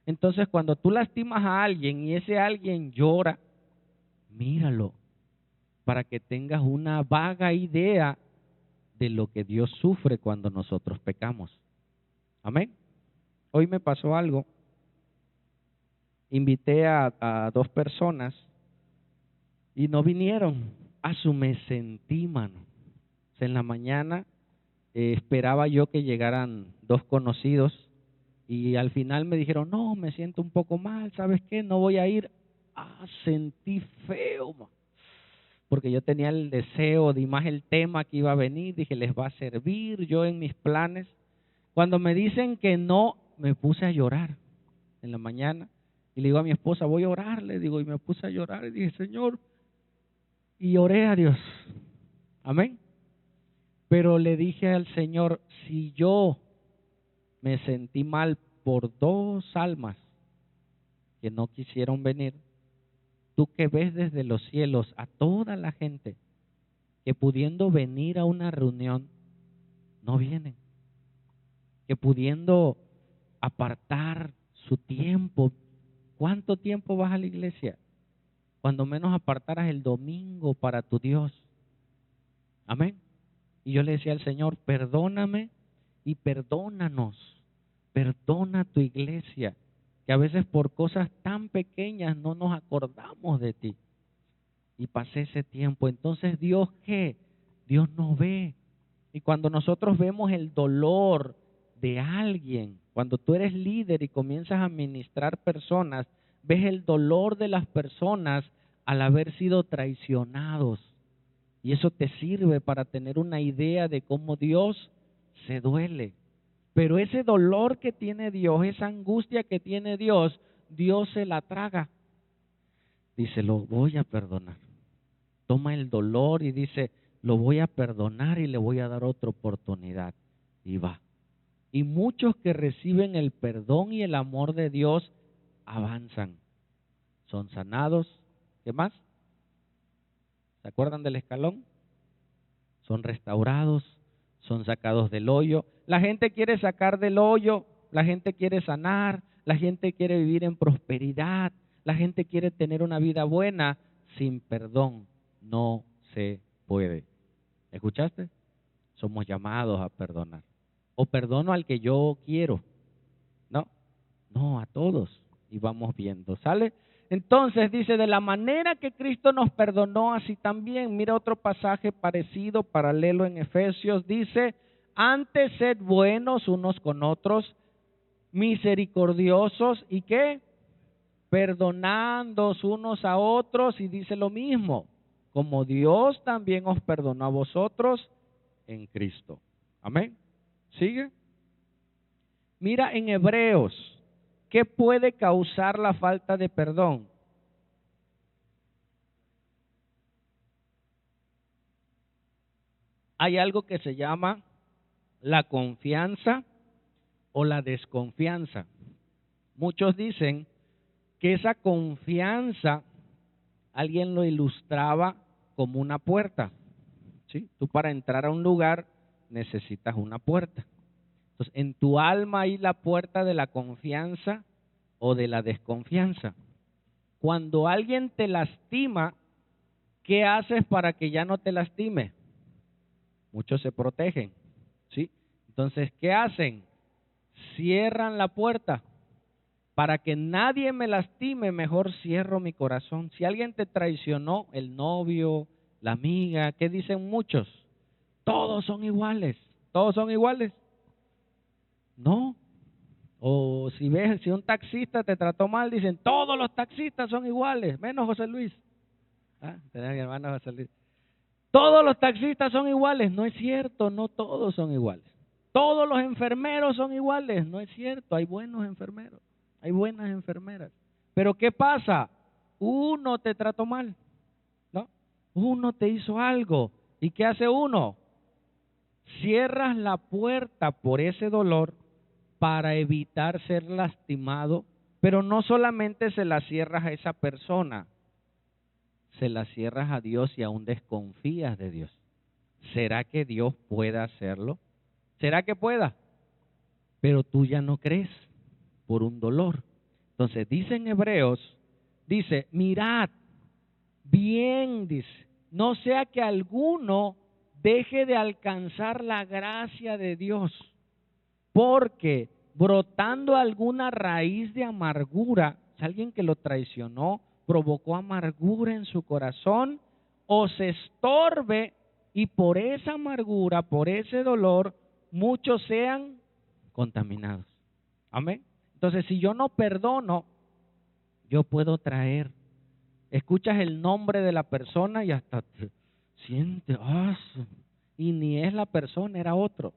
Entonces, cuando tú lastimas a alguien y ese alguien llora, míralo para que tengas una vaga idea de lo que Dios sufre cuando nosotros pecamos. Amén. Hoy me pasó algo. Invité a 2 personas y no vinieron. Me sentí, mano. O sea, en la mañana esperaba yo que llegaran 2 conocidos y al final me dijeron, no, me siento un poco mal, ¿sabes qué? No voy a ir. Sentí feo, man, porque yo tenía el deseo de más el tema que iba a venir, dije, les va a servir yo en mis planes. Cuando me dicen que no, me puse a llorar en la mañana y le digo a mi esposa, voy a orar, le digo, y me puse a llorar y dije, Señor, y oré a Dios. Amén. Pero le dije al Señor, si yo me sentí mal por 2 almas que no quisieron venir, tú que ves desde los cielos a toda la gente que pudiendo venir a una reunión, no vienen, que pudiendo apartar su tiempo. ¿Cuánto tiempo vas a la iglesia? Cuando menos apartaras el domingo para tu Dios. Amén. Y yo le decía al Señor, perdóname y perdónanos. Perdona a tu iglesia, que a veces por cosas tan pequeñas no nos acordamos de ti. Y pasé ese tiempo. Entonces, ¿Dios qué? Dios nos ve. Y cuando nosotros vemos el dolor de alguien, cuando tú eres líder y comienzas a ministrar personas, ves el dolor de las personas al haber sido traicionados. Y eso te sirve para tener una idea de cómo Dios se duele. Pero ese dolor que tiene Dios, esa angustia que tiene Dios, Dios se la traga. Dice, lo voy a perdonar. Toma el dolor y dice, lo voy a perdonar y le voy a dar otra oportunidad. Y va. Y muchos que reciben el perdón y el amor de Dios avanzan. Son sanados. ¿Qué más? ¿Se acuerdan del escalón? Son restaurados, son sacados del hoyo. La gente quiere sacar del hoyo, la gente quiere sanar, la gente quiere vivir en prosperidad, la gente quiere tener una vida buena. Sin perdón no se puede. ¿Escuchaste? Somos llamados a perdonar. O perdono al que yo quiero. No, a todos. Y vamos viendo, ¿sale? Entonces dice, de la manera que Cristo nos perdonó, así también. Mira otro pasaje parecido, paralelo en Efesios, dice, antes sed buenos unos con otros, misericordiosos, ¿y qué? Perdonándoos unos a otros, y dice lo mismo, como Dios también os perdonó a vosotros en Cristo. Amén. ¿Sigue? Mira en Hebreos, ¿qué puede causar la falta de perdón? Hay algo que se llama la confianza o la desconfianza. Muchos dicen que esa confianza, alguien lo ilustraba como una puerta. ¿Sí? Tú para entrar a un lugar necesitas una puerta. Entonces, en tu alma hay la puerta de la confianza o de la desconfianza. Cuando alguien te lastima, ¿qué haces para que ya no te lastime? Muchos se protegen, ¿sí? Entonces, ¿qué hacen? Cierran la puerta. Para que nadie me lastime, mejor cierro mi corazón. Si alguien te traicionó, el novio, la amiga, ¿qué dicen muchos? Todos son iguales. ¿Todos son iguales? No. O si ves, si un taxista te trató mal, dicen, todos los taxistas son iguales, menos José Luis. Tenés a mi hermano José Luis. Todos los taxistas son iguales. No es cierto, no todos son iguales. Todos los enfermeros son iguales. No es cierto, hay buenos enfermeros, hay buenas enfermeras. Pero ¿qué pasa? Uno te trató mal, ¿no? Uno te hizo algo. ¿Y qué hace uno? Cierras la puerta por ese dolor para evitar ser lastimado, pero no solamente se la cierras a esa persona, se la cierras a Dios y aún desconfías de Dios. ¿Será que Dios pueda hacerlo? ¿Será que pueda? Pero tú ya no crees por un dolor. Entonces, dice en Hebreos, dice, mirad, bien, dice, no sea que alguno deje de alcanzar la gracia de Dios, porque brotando alguna raíz de amargura, es alguien que lo traicionó, provocó amargura en su corazón, o se estorbe y por esa amargura, por ese dolor, muchos sean contaminados. Amén. Entonces, si yo no perdono, yo puedo traer. Escuchas el nombre de la persona y hasta te sientes, y ni es la persona, era otro.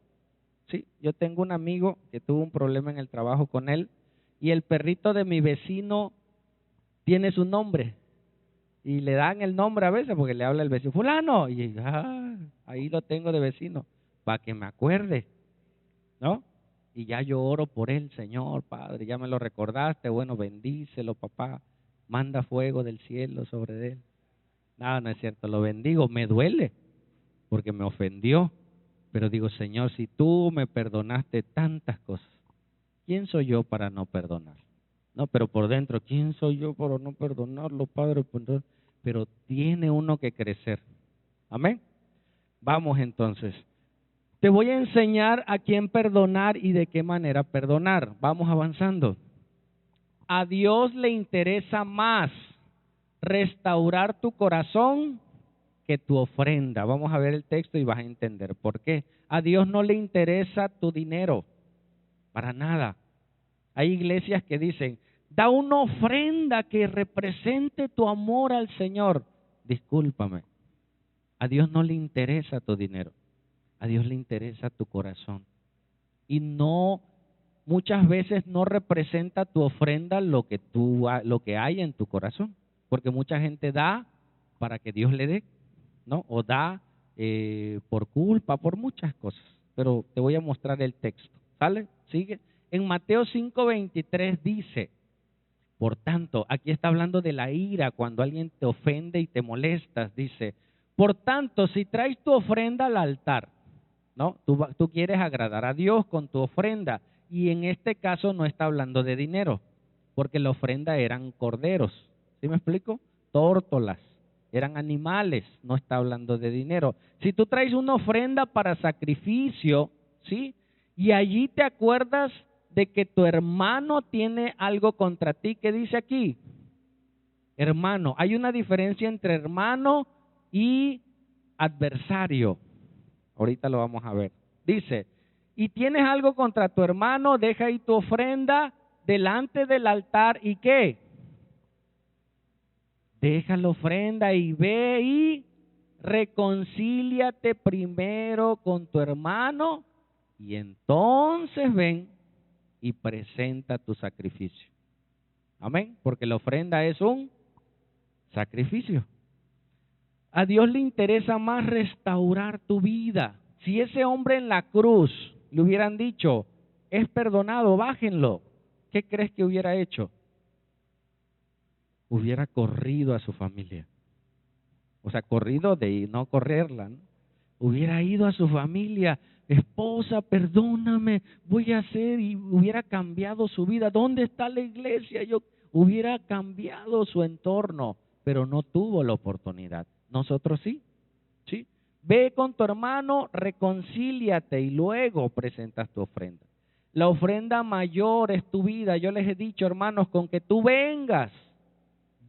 Sí, yo tengo un amigo que tuvo un problema en el trabajo con él y el perrito de mi vecino tiene su nombre y le dan el nombre a veces porque le habla el vecino, fulano, y ahí lo tengo de vecino, para que me acuerde, ¿no? Y ya yo oro por él, Señor, Padre, ya me lo recordaste, bueno, bendícelo, papá, manda fuego del cielo sobre él. No, no es cierto, lo bendigo, me duele porque me ofendió, pero digo, Señor, si tú me perdonaste tantas cosas, ¿quién soy yo para no perdonar? No, pero por dentro, ¿quién soy yo para no perdonarlo, Padre? Pero tiene uno que crecer. Amén. Vamos entonces. Te voy a enseñar a quién perdonar y de qué manera perdonar. Vamos avanzando. A Dios le interesa más restaurar tu corazón que tu ofrenda. Vamos a ver el texto y vas a entender por qué. A Dios no le interesa tu dinero, para nada. Hay iglesias que dicen, da una ofrenda que represente tu amor al Señor. Discúlpame, a Dios no le interesa tu dinero, a Dios le interesa tu corazón. Y no, muchas veces no representa tu ofrenda lo que hay en tu corazón, porque mucha gente da para que Dios le dé, ¿no? O da por culpa, por muchas cosas. Pero te voy a mostrar el texto. ¿Sale? Sigue. En Mateo 5:23 dice, por tanto, aquí está hablando de la ira, cuando alguien te ofende y te molestas, dice, por tanto, si traes tu ofrenda al altar, ¿no? Tú quieres agradar a Dios con tu ofrenda, y en este caso no está hablando de dinero, porque la ofrenda eran corderos, ¿sí me explico? Tórtolas, eran animales, no está hablando de dinero. Si tú traes una ofrenda para sacrificio, ¿sí? Y allí te acuerdas de que tu hermano tiene algo contra ti, ¿qué dice aquí? Hermano, hay una diferencia entre hermano y adversario. Ahorita lo vamos a ver. Dice, y tienes algo contra tu hermano, deja ahí tu ofrenda delante del altar y ¿qué? Deja la ofrenda y ve y reconcíliate primero con tu hermano y entonces ven y presenta tu sacrificio. Amén, porque la ofrenda es un sacrificio. A Dios le interesa más restaurar tu vida. Si ese hombre en la cruz le hubieran dicho, es perdonado, bájenlo, ¿qué crees que hubiera hecho? Hubiera corrido a su familia. O sea, corrido de no correrla, ¿no? Hubiera ido a su familia, esposa, perdóname, voy a hacer, y hubiera cambiado su vida. ¿Dónde está la iglesia? Yo hubiera cambiado su entorno, pero no tuvo la oportunidad. Nosotros sí, ¿sí? Ve con tu hermano, reconcíliate y luego presentas tu ofrenda. La ofrenda mayor es tu vida. Yo les he dicho, hermanos, con que tú vengas,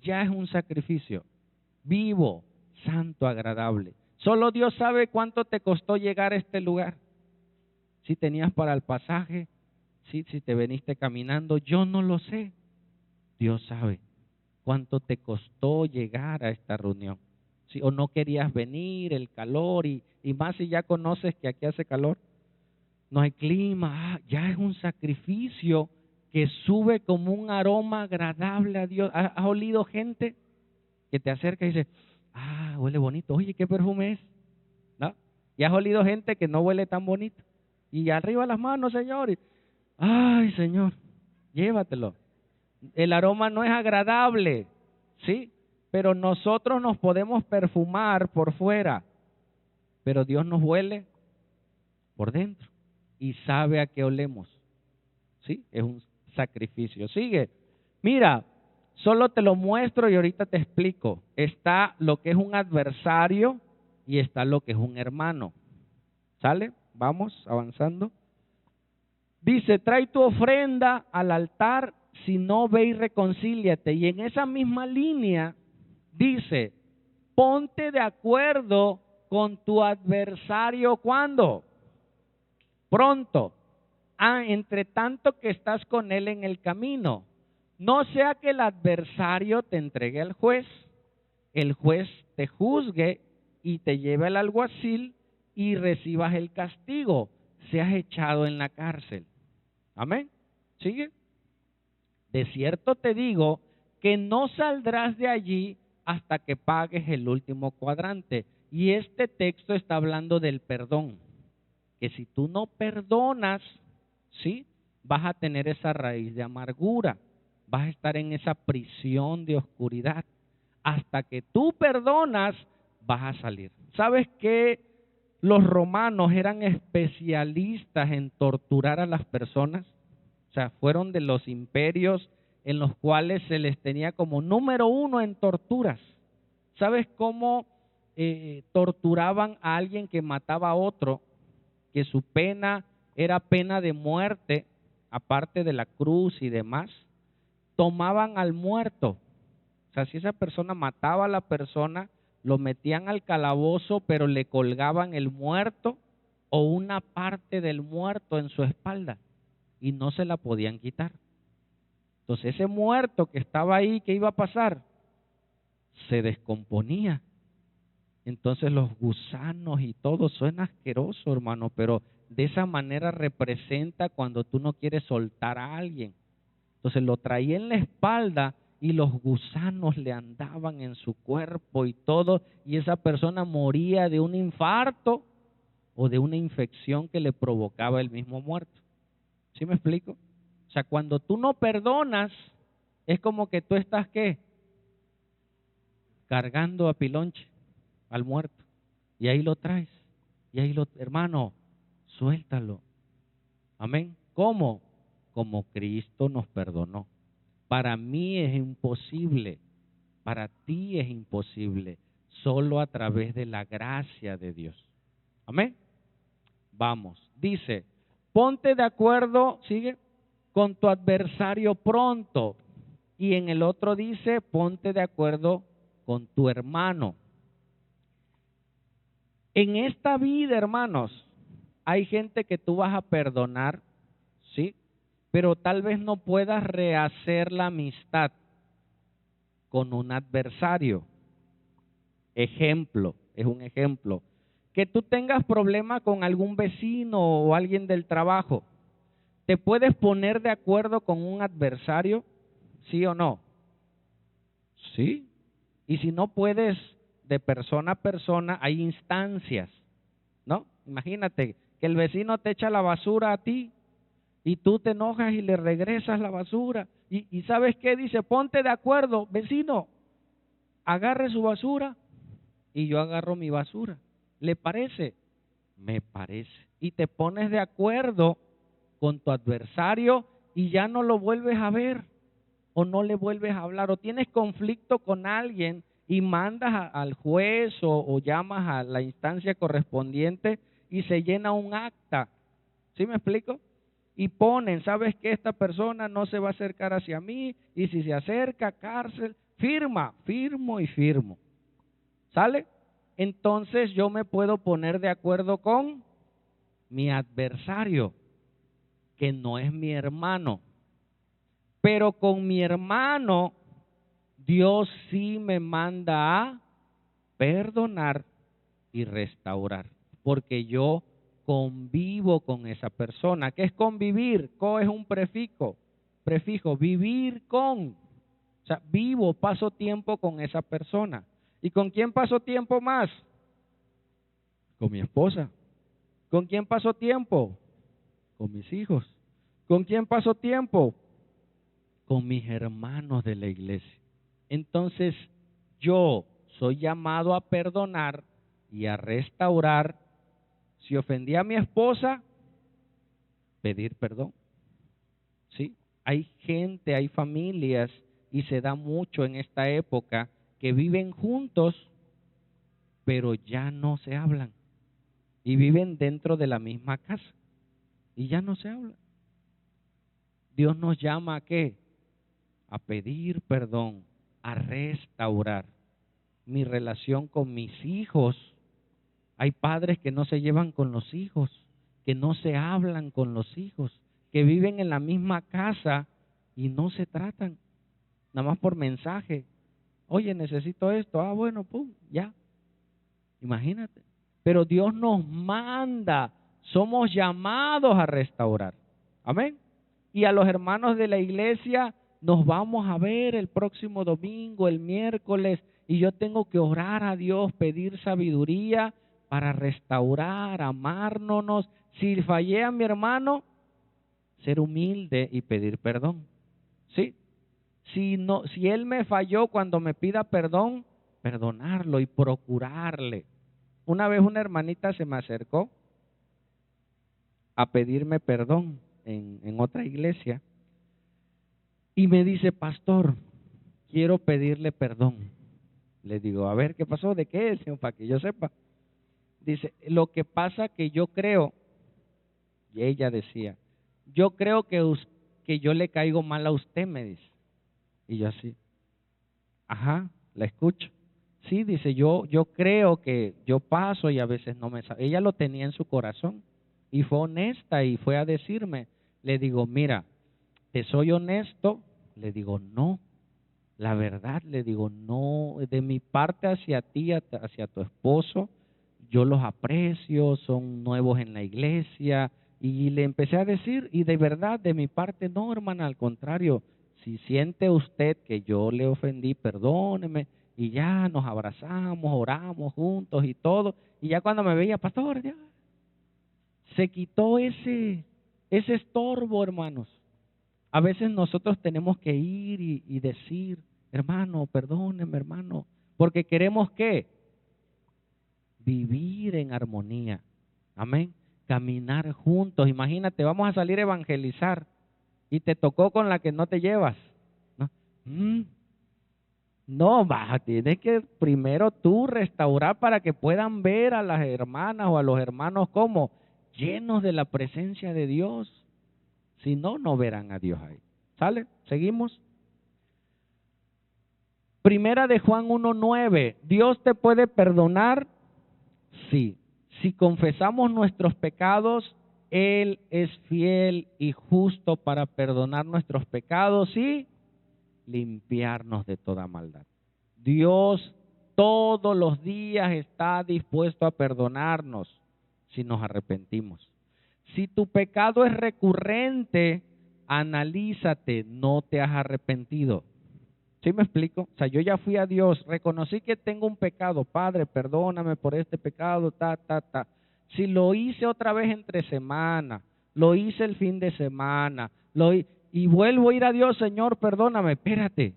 ya es un sacrificio vivo, santo, agradable. Solo Dios sabe cuánto te costó llegar a este lugar. Si tenías para el pasaje, si te veniste caminando, yo no lo sé. Dios sabe cuánto te costó llegar a esta reunión. Si o no querías venir, el calor, y más si ya conoces que aquí hace calor, no hay clima, ya es un sacrificio que sube como un aroma agradable a Dios. ¿Has olido gente que te acerca y dice, huele bonito, oye, ¿qué perfume es? ¿No? Y has olido gente que no huele tan bonito. Y arriba las manos, Señor. Ay, Señor, llévatelo. El aroma no es agradable, ¿sí? Pero nosotros nos podemos perfumar por fuera, pero Dios nos huele por dentro y sabe a qué olemos, ¿sí? Es un sacrificio. Sigue. Mira, solo te lo muestro y ahorita te explico. Está lo que es un adversario y está lo que es un hermano. ¿Sale? Vamos avanzando. Dice, trae tu ofrenda al altar, si no ve y reconcíliate. Y en esa misma línea dice, ponte de acuerdo con tu adversario. ¿Cuándo? Pronto. Entre tanto que estás con él en el camino. No sea que el adversario te entregue al juez, el juez te juzgue y te lleve al alguacil y recibas el castigo, seas echado en la cárcel. Amén. ¿Sigue? De cierto te digo que no saldrás de allí hasta que pagues el último cuadrante. Y este texto está hablando del perdón. Que si tú no perdonas, ¿sí? Vas a tener esa raíz de amargura. Vas a estar en esa prisión de oscuridad. Hasta que tú perdonas, vas a salir. ¿Sabes qué? Los romanos eran especialistas en torturar a las personas. O sea, fueron de los imperios en los cuales se les tenía como número uno en torturas. ¿Sabes cómo torturaban a alguien que mataba a otro? Que su pena era pena de muerte, aparte de la cruz y demás. Tomaban al muerto. O sea, si esa persona mataba a la persona, lo metían al calabozo, pero le colgaban el muerto o una parte del muerto en su espalda y no se la podían quitar. Entonces ese muerto que estaba ahí, ¿qué iba a pasar? Se descomponía. Entonces los gusanos y todo suena asqueroso, hermano, pero de esa manera representa cuando tú no quieres soltar a alguien. Entonces lo traía en la espalda y los gusanos le andaban en su cuerpo y todo, y esa persona moría de un infarto o de una infección que le provocaba el mismo muerto. ¿Sí me explico? O sea, cuando tú no perdonas, es como que tú estás, ¿qué? Cargando a pilonche, al muerto. Y ahí lo traes. Hermano, suéltalo. Amén. ¿Cómo? Como Cristo nos perdonó. Para mí es imposible. Para ti es imposible. Solo a través de la gracia de Dios. Amén. Vamos. Dice, ponte de acuerdo, sigue, con tu adversario pronto. Y en el otro dice, ponte de acuerdo con tu hermano. En esta vida, hermanos, hay gente que tú vas a perdonar, ¿sí? Pero tal vez no puedas rehacer la amistad con un adversario. Ejemplo, es un ejemplo. Que tú tengas problema con algún vecino o alguien del trabajo. ¿Te puedes poner de acuerdo con un adversario? ¿Sí o no? Sí. Y si no puedes de persona a persona, hay instancias, ¿no? Imagínate que el vecino te echa la basura a ti y tú te enojas y le regresas la basura. Y ¿sabes qué? Dice, ponte de acuerdo, vecino, agarre su basura y yo agarro mi basura. ¿Le parece? Me parece. Y te pones de acuerdo con tu adversario y ya no lo vuelves a ver o no le vuelves a hablar o tienes conflicto con alguien y mandas al juez o llamas a la instancia correspondiente y se llena un acta. ¿Sí me explico? Y ponen, ¿sabes qué? Esta persona no se va a acercar hacia mí y si se acerca, cárcel, firmo y firmo. ¿Sale? Entonces yo me puedo poner de acuerdo con mi adversario, que no es mi hermano. Pero con mi hermano, Dios sí me manda a perdonar y restaurar, porque yo convivo con esa persona. ¿Qué es convivir? Co es un prefijo, vivir con. O sea, vivo, paso tiempo con esa persona. ¿Y con quién paso tiempo más? Con mi esposa. ¿Con quién paso tiempo? Con mis hijos. ¿Con quién paso tiempo? Con mis hermanos de la iglesia. Entonces, yo soy llamado a perdonar y a restaurar. Si ofendí a mi esposa, pedir perdón. ¿Sí? Hay gente, hay familias, y se da mucho en esta época, que viven juntos, pero ya no se hablan. Y viven dentro de la misma casa, y ya no se hablan. Dios nos llama ¿a qué? A pedir perdón, a restaurar mi relación con mis hijos. Hay padres que no se llevan con los hijos, que no se hablan con los hijos, que viven en la misma casa y no se tratan, nada más por mensaje. Oye, necesito esto. Ah, bueno, pum, ya. Imagínate. Pero Dios nos manda, somos llamados a restaurar. Amén. Y a los hermanos de la iglesia nos vamos a ver el próximo domingo, el miércoles, y yo tengo que orar a Dios, pedir sabiduría para restaurar, amarnos. Si fallé a mi hermano, ser humilde y pedir perdón. ¿Sí? Si él me falló, cuando me pida perdón, perdonarlo y procurarle. Una vez una hermanita se me acercó a pedirme perdón en otra iglesia y me dice: pastor, quiero pedirle perdón. Le digo: a ver, ¿qué pasó? ¿De qué es, señor? Para que yo sepa. Dice: lo que pasa que yo creo, y ella decía, yo creo que yo le caigo mal a usted, me dice. Y yo así, ajá, la escucho. Sí, dice, yo creo que yo paso y a veces no me sabe. Ella lo tenía en su corazón y fue honesta y fue a decirme. Le digo: mira, te soy honesto. Le digo: no, la verdad, le digo, no, de mi parte hacia ti, hacia tu esposo, yo los aprecio, son nuevos en la iglesia. Y le empecé a decir, y de verdad, de mi parte, no, hermana, al contrario, si siente usted que yo le ofendí, perdóneme. Y ya nos abrazamos, oramos juntos y todo. Y ya cuando me veía: pastor, ya se quitó ese estorbo, hermanos. A veces nosotros tenemos que ir y decir: hermano, perdóneme, hermano, porque queremos ¿qué? Vivir en armonía. Amén. Caminar juntos. Imagínate, vamos a salir a evangelizar y te tocó con la que no te llevas, ¿no? No, tienes que primero tú restaurar para que puedan ver a las hermanas o a los hermanos como llenos de la presencia de Dios. Si no, no verán a Dios ahí. ¿Sale? ¿Seguimos? Primera de Juan 1:9. ¿Dios te puede perdonar? Sí. Si confesamos nuestros pecados, Él es fiel y justo para perdonar nuestros pecados y limpiarnos de toda maldad. Dios todos los días está dispuesto a perdonarnos si nos arrepentimos. Si tu pecado es recurrente, analízate, no te has arrepentido. ¿Sí me explico? O sea, yo ya fui a Dios, reconocí que tengo un pecado, Padre, perdóname por este pecado, Si lo hice otra vez entre semana, lo hice el fin de semana, y vuelvo a ir a Dios: Señor, perdóname, espérate,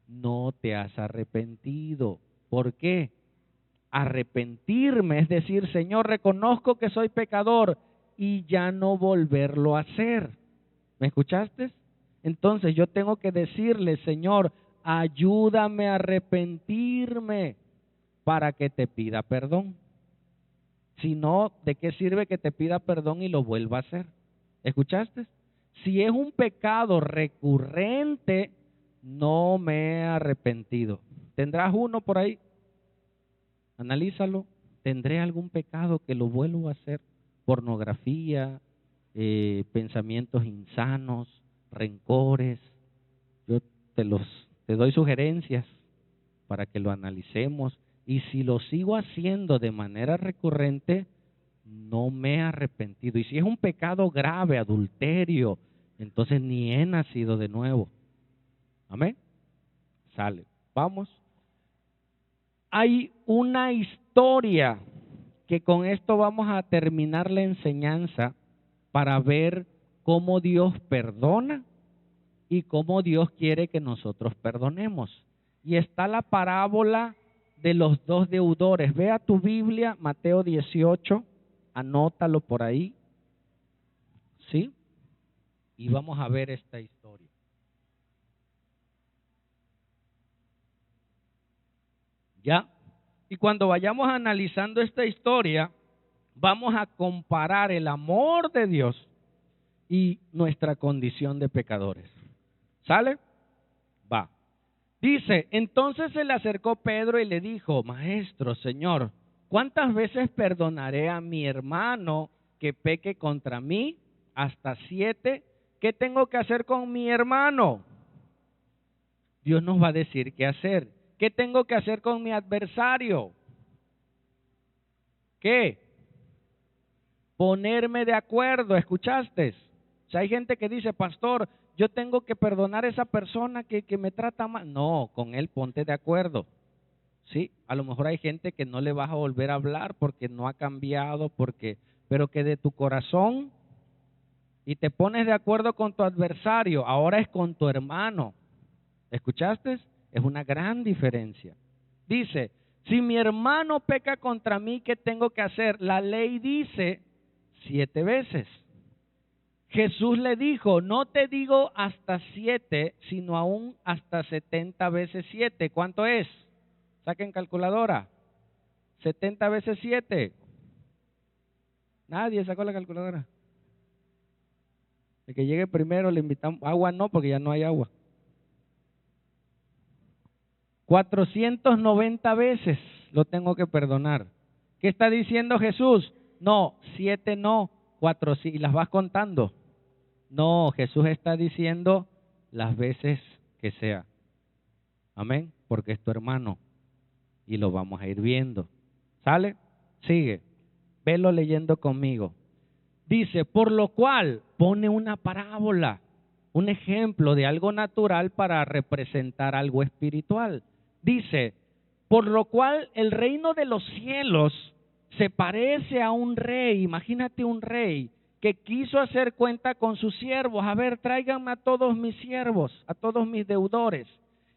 no te has arrepentido. ¿Por qué? Arrepentirme es decir: Señor, reconozco que soy pecador y ya no volverlo a hacer. ¿Me escuchaste? Entonces yo tengo que decirle: Señor, ayúdame a arrepentirme para que te pida perdón. Si no, ¿de qué sirve que te pida perdón y lo vuelva a hacer? ¿Escuchaste? Si es un pecado recurrente, no me he arrepentido. ¿Tendrás uno por ahí? Analízalo. ¿Tendré algún pecado que lo vuelvo a hacer? Pornografía, pensamientos insanos, rencores. Yo te doy sugerencias para que lo analicemos. Y si lo sigo haciendo de manera recurrente, no me he arrepentido. Y si es un pecado grave, adulterio, entonces ni he nacido de nuevo. Amén. Sale. Vamos. Hay una historia que con esto vamos a terminar la enseñanza para ver cómo Dios perdona y cómo Dios quiere que nosotros perdonemos. Y está la parábola de los dos deudores. Ve a tu Biblia, Mateo 18, anótalo por ahí. ¿Sí? Y vamos a ver esta historia. ¿Ya? Y cuando vayamos analizando esta historia, vamos a comparar el amor de Dios y nuestra condición de pecadores. ¿Sale? Va. Dice, entonces se le acercó Pedro y le dijo, Maestro, Señor, ¿cuántas veces perdonaré a mi hermano que peque contra mí? ¿Hasta 7? ¿Qué tengo que hacer con mi hermano? Dios nos va a decir qué hacer. ¿Qué tengo que hacer con mi adversario? ¿Qué? Ponerme de acuerdo, ¿escuchaste? O sea, hay gente que dice, pastor, yo tengo que perdonar a esa persona que me trata mal. No, con él ponte de acuerdo. Sí, a lo mejor hay gente que no le vas a volver a hablar porque no ha cambiado, pero que de tu corazón y te pones de acuerdo con tu adversario, ahora es con tu hermano. ¿Escuchaste? Es una gran diferencia. Dice, si mi hermano peca contra mí, ¿qué tengo que hacer? La ley dice 7 veces. Jesús le dijo, no te digo hasta 7, sino aún hasta 70 veces 7. ¿Cuánto es? Saquen calculadora. 70 veces 7. Nadie sacó la calculadora. El que llegue primero le invitamos. Agua no, porque ya no hay agua. 490 veces lo tengo que perdonar. ¿Qué está diciendo Jesús? No, 7 no, 4 sí. Y las vas contando. No, Jesús está diciendo las veces que sea. Amén, porque es tu hermano. Y lo vamos a ir viendo. ¿Sale? Sigue. Velo leyendo conmigo. Dice, por lo cual pone una parábola, un ejemplo de algo natural para representar algo espiritual. Dice, por lo cual el reino de los cielos se parece a un rey. Imagínate un rey que quiso hacer cuenta con sus siervos. A ver, tráiganme a todos mis siervos, a todos mis deudores.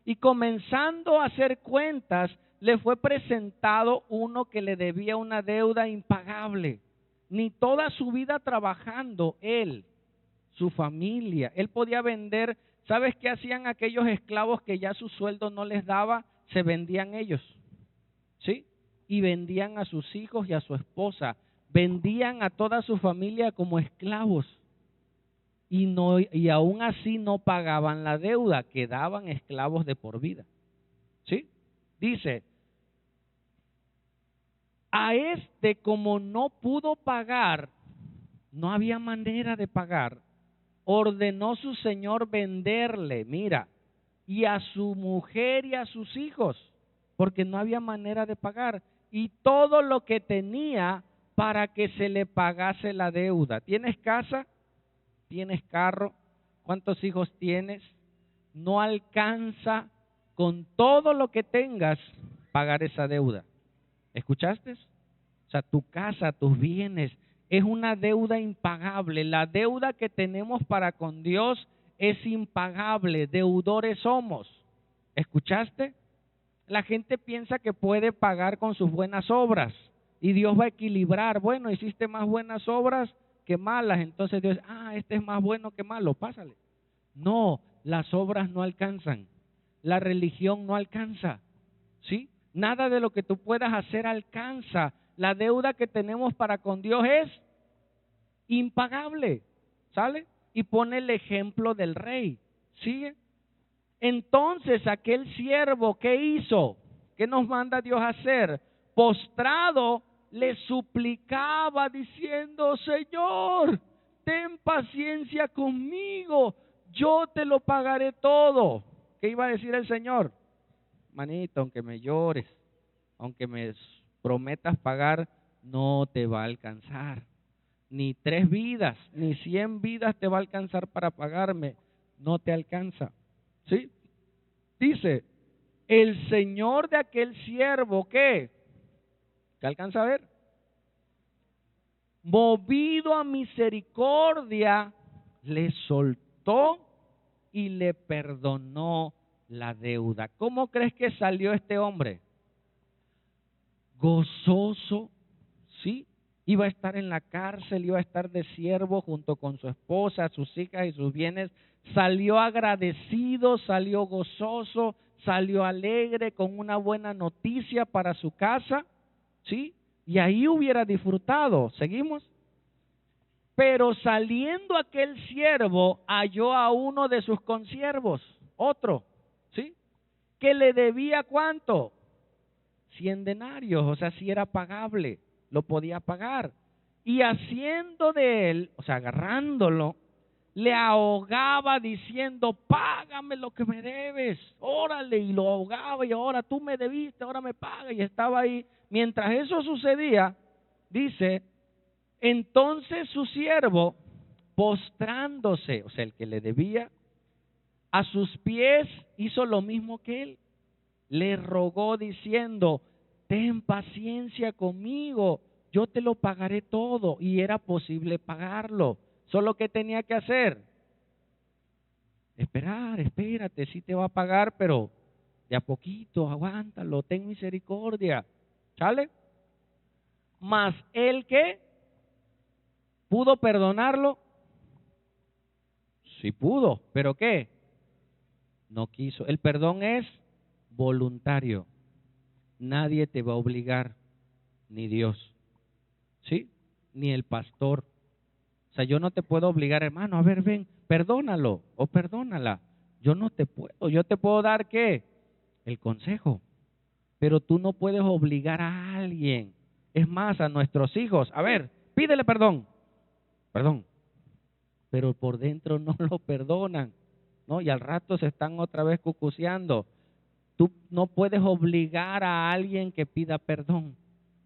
Y comenzando a hacer cuentas, le fue presentado uno que le debía una deuda impagable. Ni toda su vida trabajando él, su familia. Él podía vender. ¿Sabes qué hacían aquellos esclavos que ya su sueldo no les daba? Se vendían ellos, ¿sí? Y vendían a sus hijos y a su esposa. Vendían a toda su familia como esclavos. Y aún así no pagaban la deuda, quedaban esclavos de por vida, ¿sí? Dice, a este como no pudo pagar, no había manera de pagar, ordenó su señor venderle, mira, y a su mujer y a sus hijos, porque no había manera de pagar, y todo lo que tenía para que se le pagase la deuda. ¿Tienes casa? ¿Tienes carro? ¿Cuántos hijos tienes? No alcanza con todo lo que tengas pagar esa deuda. ¿Escuchaste? O sea, tu casa, tus bienes, es una deuda impagable. La deuda que tenemos para con Dios es impagable. Deudores somos. ¿Escuchaste? La gente piensa que puede pagar con sus buenas obras y Dios va a equilibrar. Bueno, hiciste más buenas obras que malas, entonces Dios, este es más bueno que malo, pásale. No, las obras no alcanzan. La religión no alcanza. ¿Sí? Nada de lo que tú puedas hacer alcanza. La deuda que tenemos para con Dios es impagable. ¿Sale? Y pone el ejemplo del rey. ¿Sigue? Entonces aquel siervo, ¿qué hizo? ¿Qué nos manda Dios a hacer? Postrado le suplicaba diciendo, Señor, ten paciencia conmigo, yo te lo pagaré todo. ¿Qué iba a decir el Señor? Manito, aunque me llores, aunque me prometas pagar, no te va a alcanzar. Ni 3 vidas, ni 100 vidas te va a alcanzar para pagarme. No te alcanza. ¿Sí? Dice, el Señor de aquel siervo, ¿qué? ¿Qué alcanza a ver? Movido a misericordia, le soltó y le perdonó la deuda. ¿Cómo crees que salió este hombre? Gozoso, ¿sí? iba a estar en la cárcel, iba a estar de siervo junto con su esposa, sus hijas y sus bienes. Salió agradecido, salió gozoso, salió alegre con una buena noticia para su casa, ¿sí? Y ahí hubiera disfrutado. ¿Seguimos? Pero saliendo aquel siervo, halló a uno de sus consiervos, otro, ¿sí? Que le debía ¿cuánto? 100 denarios, o sea, si era pagable, lo podía pagar. Y haciendo de él, o sea, agarrándolo, le ahogaba diciendo, págame lo que me debes, órale, y lo ahogaba, y ahora tú me debiste, ahora me pagas, y estaba ahí. Mientras eso sucedía, dice, entonces su siervo, postrándose, o sea, el que le debía, a sus pies hizo lo mismo que él. Le rogó diciendo, ten paciencia conmigo, yo te lo pagaré todo. Y era posible pagarlo. Solo que tenía que hacer, esperar, espérate, sí te va a pagar, pero de a poquito, aguántalo, ten misericordia. ¿Sale? Mas el que pudo perdonarlo, sí pudo, pero ¿qué? No quiso. El perdón es voluntario. Nadie te va a obligar, ni Dios, ¿sí? Ni el pastor. O sea, yo no te puedo obligar, hermano, a ver, ven, perdónalo o perdónala. Yo no te puedo, yo te puedo dar ¿qué? El consejo. Pero tú no puedes obligar a alguien. Es más, a nuestros hijos, a ver, pídele perdón, perdón. Pero por dentro no lo perdonan, ¿no? Y al rato se están otra vez cucuceando. Tú no puedes obligar a alguien que pida perdón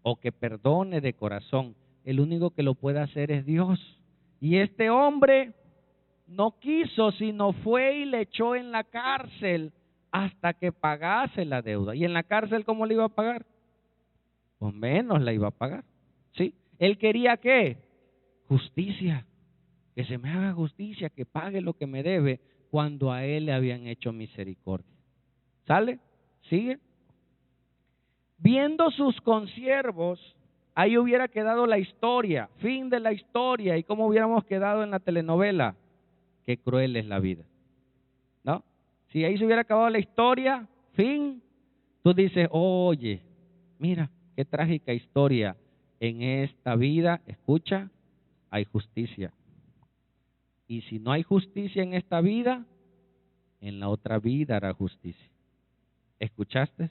o que perdone de corazón. El único que lo puede hacer es Dios. Y este hombre no quiso, sino fue y le echó en la cárcel hasta que pagase la deuda. ¿Y en la cárcel cómo le iba a pagar? Pues menos la iba a pagar, ¿sí? Él quería ¿qué? Justicia, que se me haga justicia, que pague lo que me debe cuando a él le habían hecho misericordia. ¿Sale? ¿Sigue? Viendo sus consiervos, ahí hubiera quedado la historia, fin de la historia, y cómo hubiéramos quedado en la telenovela. Qué cruel es la vida, ¿no? Si ahí se hubiera acabado la historia, fin, tú dices, oye, mira, qué trágica historia. En esta vida, escucha, hay justicia. Y si no hay justicia en esta vida, en la otra vida hará justicia. ¿Escuchaste?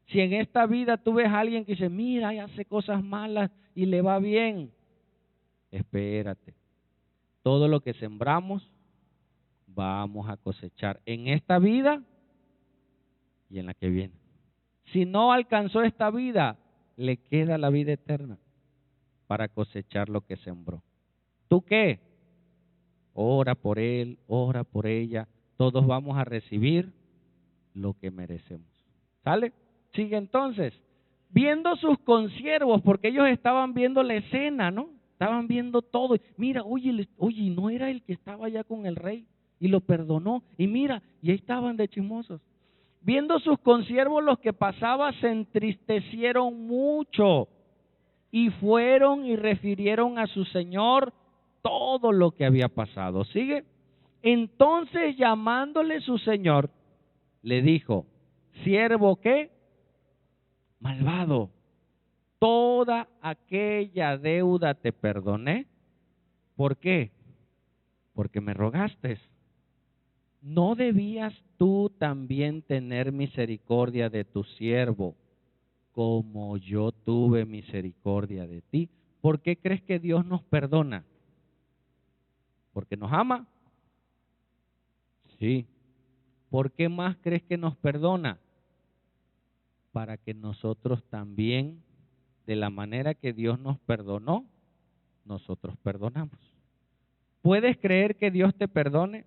Si en esta vida tú ves a alguien que dice, mira, y hace cosas malas y le va bien, espérate. Todo lo que sembramos, vamos a cosechar en esta vida y en la que viene. Si no alcanzó esta vida, le queda la vida eterna para cosechar lo que sembró. ¿Tú qué? Ora por él, ora por ella. Todos vamos a recibir lo que merecemos. ¿Sale? Sigue entonces. Viendo sus consiervos, porque ellos estaban viendo la escena, ¿no? Estaban viendo todo. Mira, oye, ¿no era el que estaba allá con el rey y lo perdonó? Y mira, y ahí estaban de chismosos. Viendo sus consiervos los que pasaban, se entristecieron mucho y fueron y refirieron a su señor todo lo que había pasado. ¿Sigue? Entonces, llamándole su señor, le dijo, siervo, ¿qué? Malvado, toda aquella deuda te perdoné. ¿Por qué? Porque me rogaste. ¿No debías tú también tener misericordia de tu siervo, como yo tuve misericordia de ti? ¿Por qué crees que Dios nos perdona? ¿Porque nos ama? Sí. ¿Por qué más crees que nos perdona? Para que nosotros también, de la manera que Dios nos perdonó, nosotros perdonamos. ¿Puedes creer que Dios te perdone?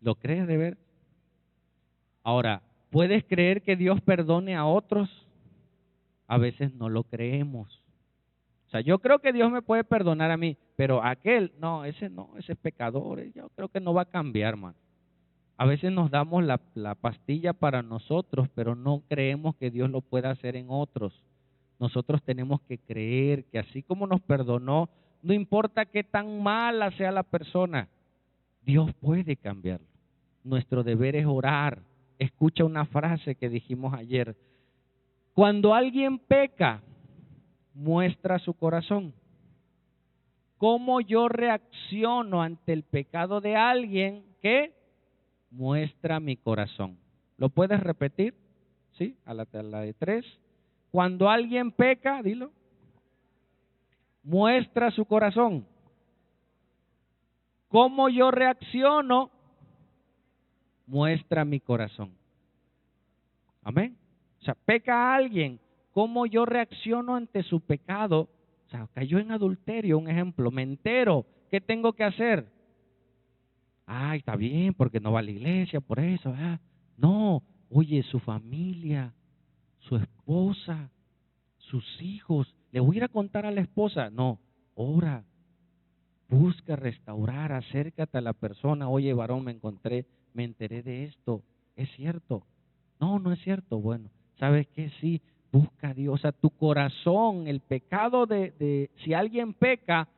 ¿Lo crees de ver? Ahora, ¿puedes creer que Dios perdone a otros? A veces no lo creemos. O sea, yo creo que Dios me puede perdonar a mí, pero aquel, no, ese es pecador. Yo creo que no va a cambiar, hermano. A veces nos damos la pastilla para nosotros, pero no creemos que Dios lo pueda hacer en otros. nosotros tenemos que creer que así como nos perdonó, no importa qué tan mala sea la persona, Dios puede cambiarlo. Nuestro deber es orar. Escucha una frase que dijimos ayer. Cuando alguien peca, muestra su corazón. ¿Cómo yo reacciono ante el pecado de alguien que muestra mi corazón? ¿Lo puedes repetir? ¿Sí? A la de 3. Cuando alguien peca, dilo, muestra su corazón. ¿Cómo yo reacciono? Muestra mi corazón. Amén. O sea, peca alguien. ¿Cómo yo reacciono ante su pecado? O sea, cayó en adulterio, un ejemplo. Me entero. ¿Qué tengo que hacer? Ay, está bien, porque no va a la iglesia, por eso. No, oye, su familia, su esposa, sus hijos. ¿Le voy a ir a contar a la esposa? No, ora, busca restaurar, acércate a la persona. Oye, varón, me enteré de esto. ¿Es cierto? No, no es cierto. Bueno, ¿sabes qué? Sí, busca a Dios. O sea, tu corazón, el pecado si alguien peca,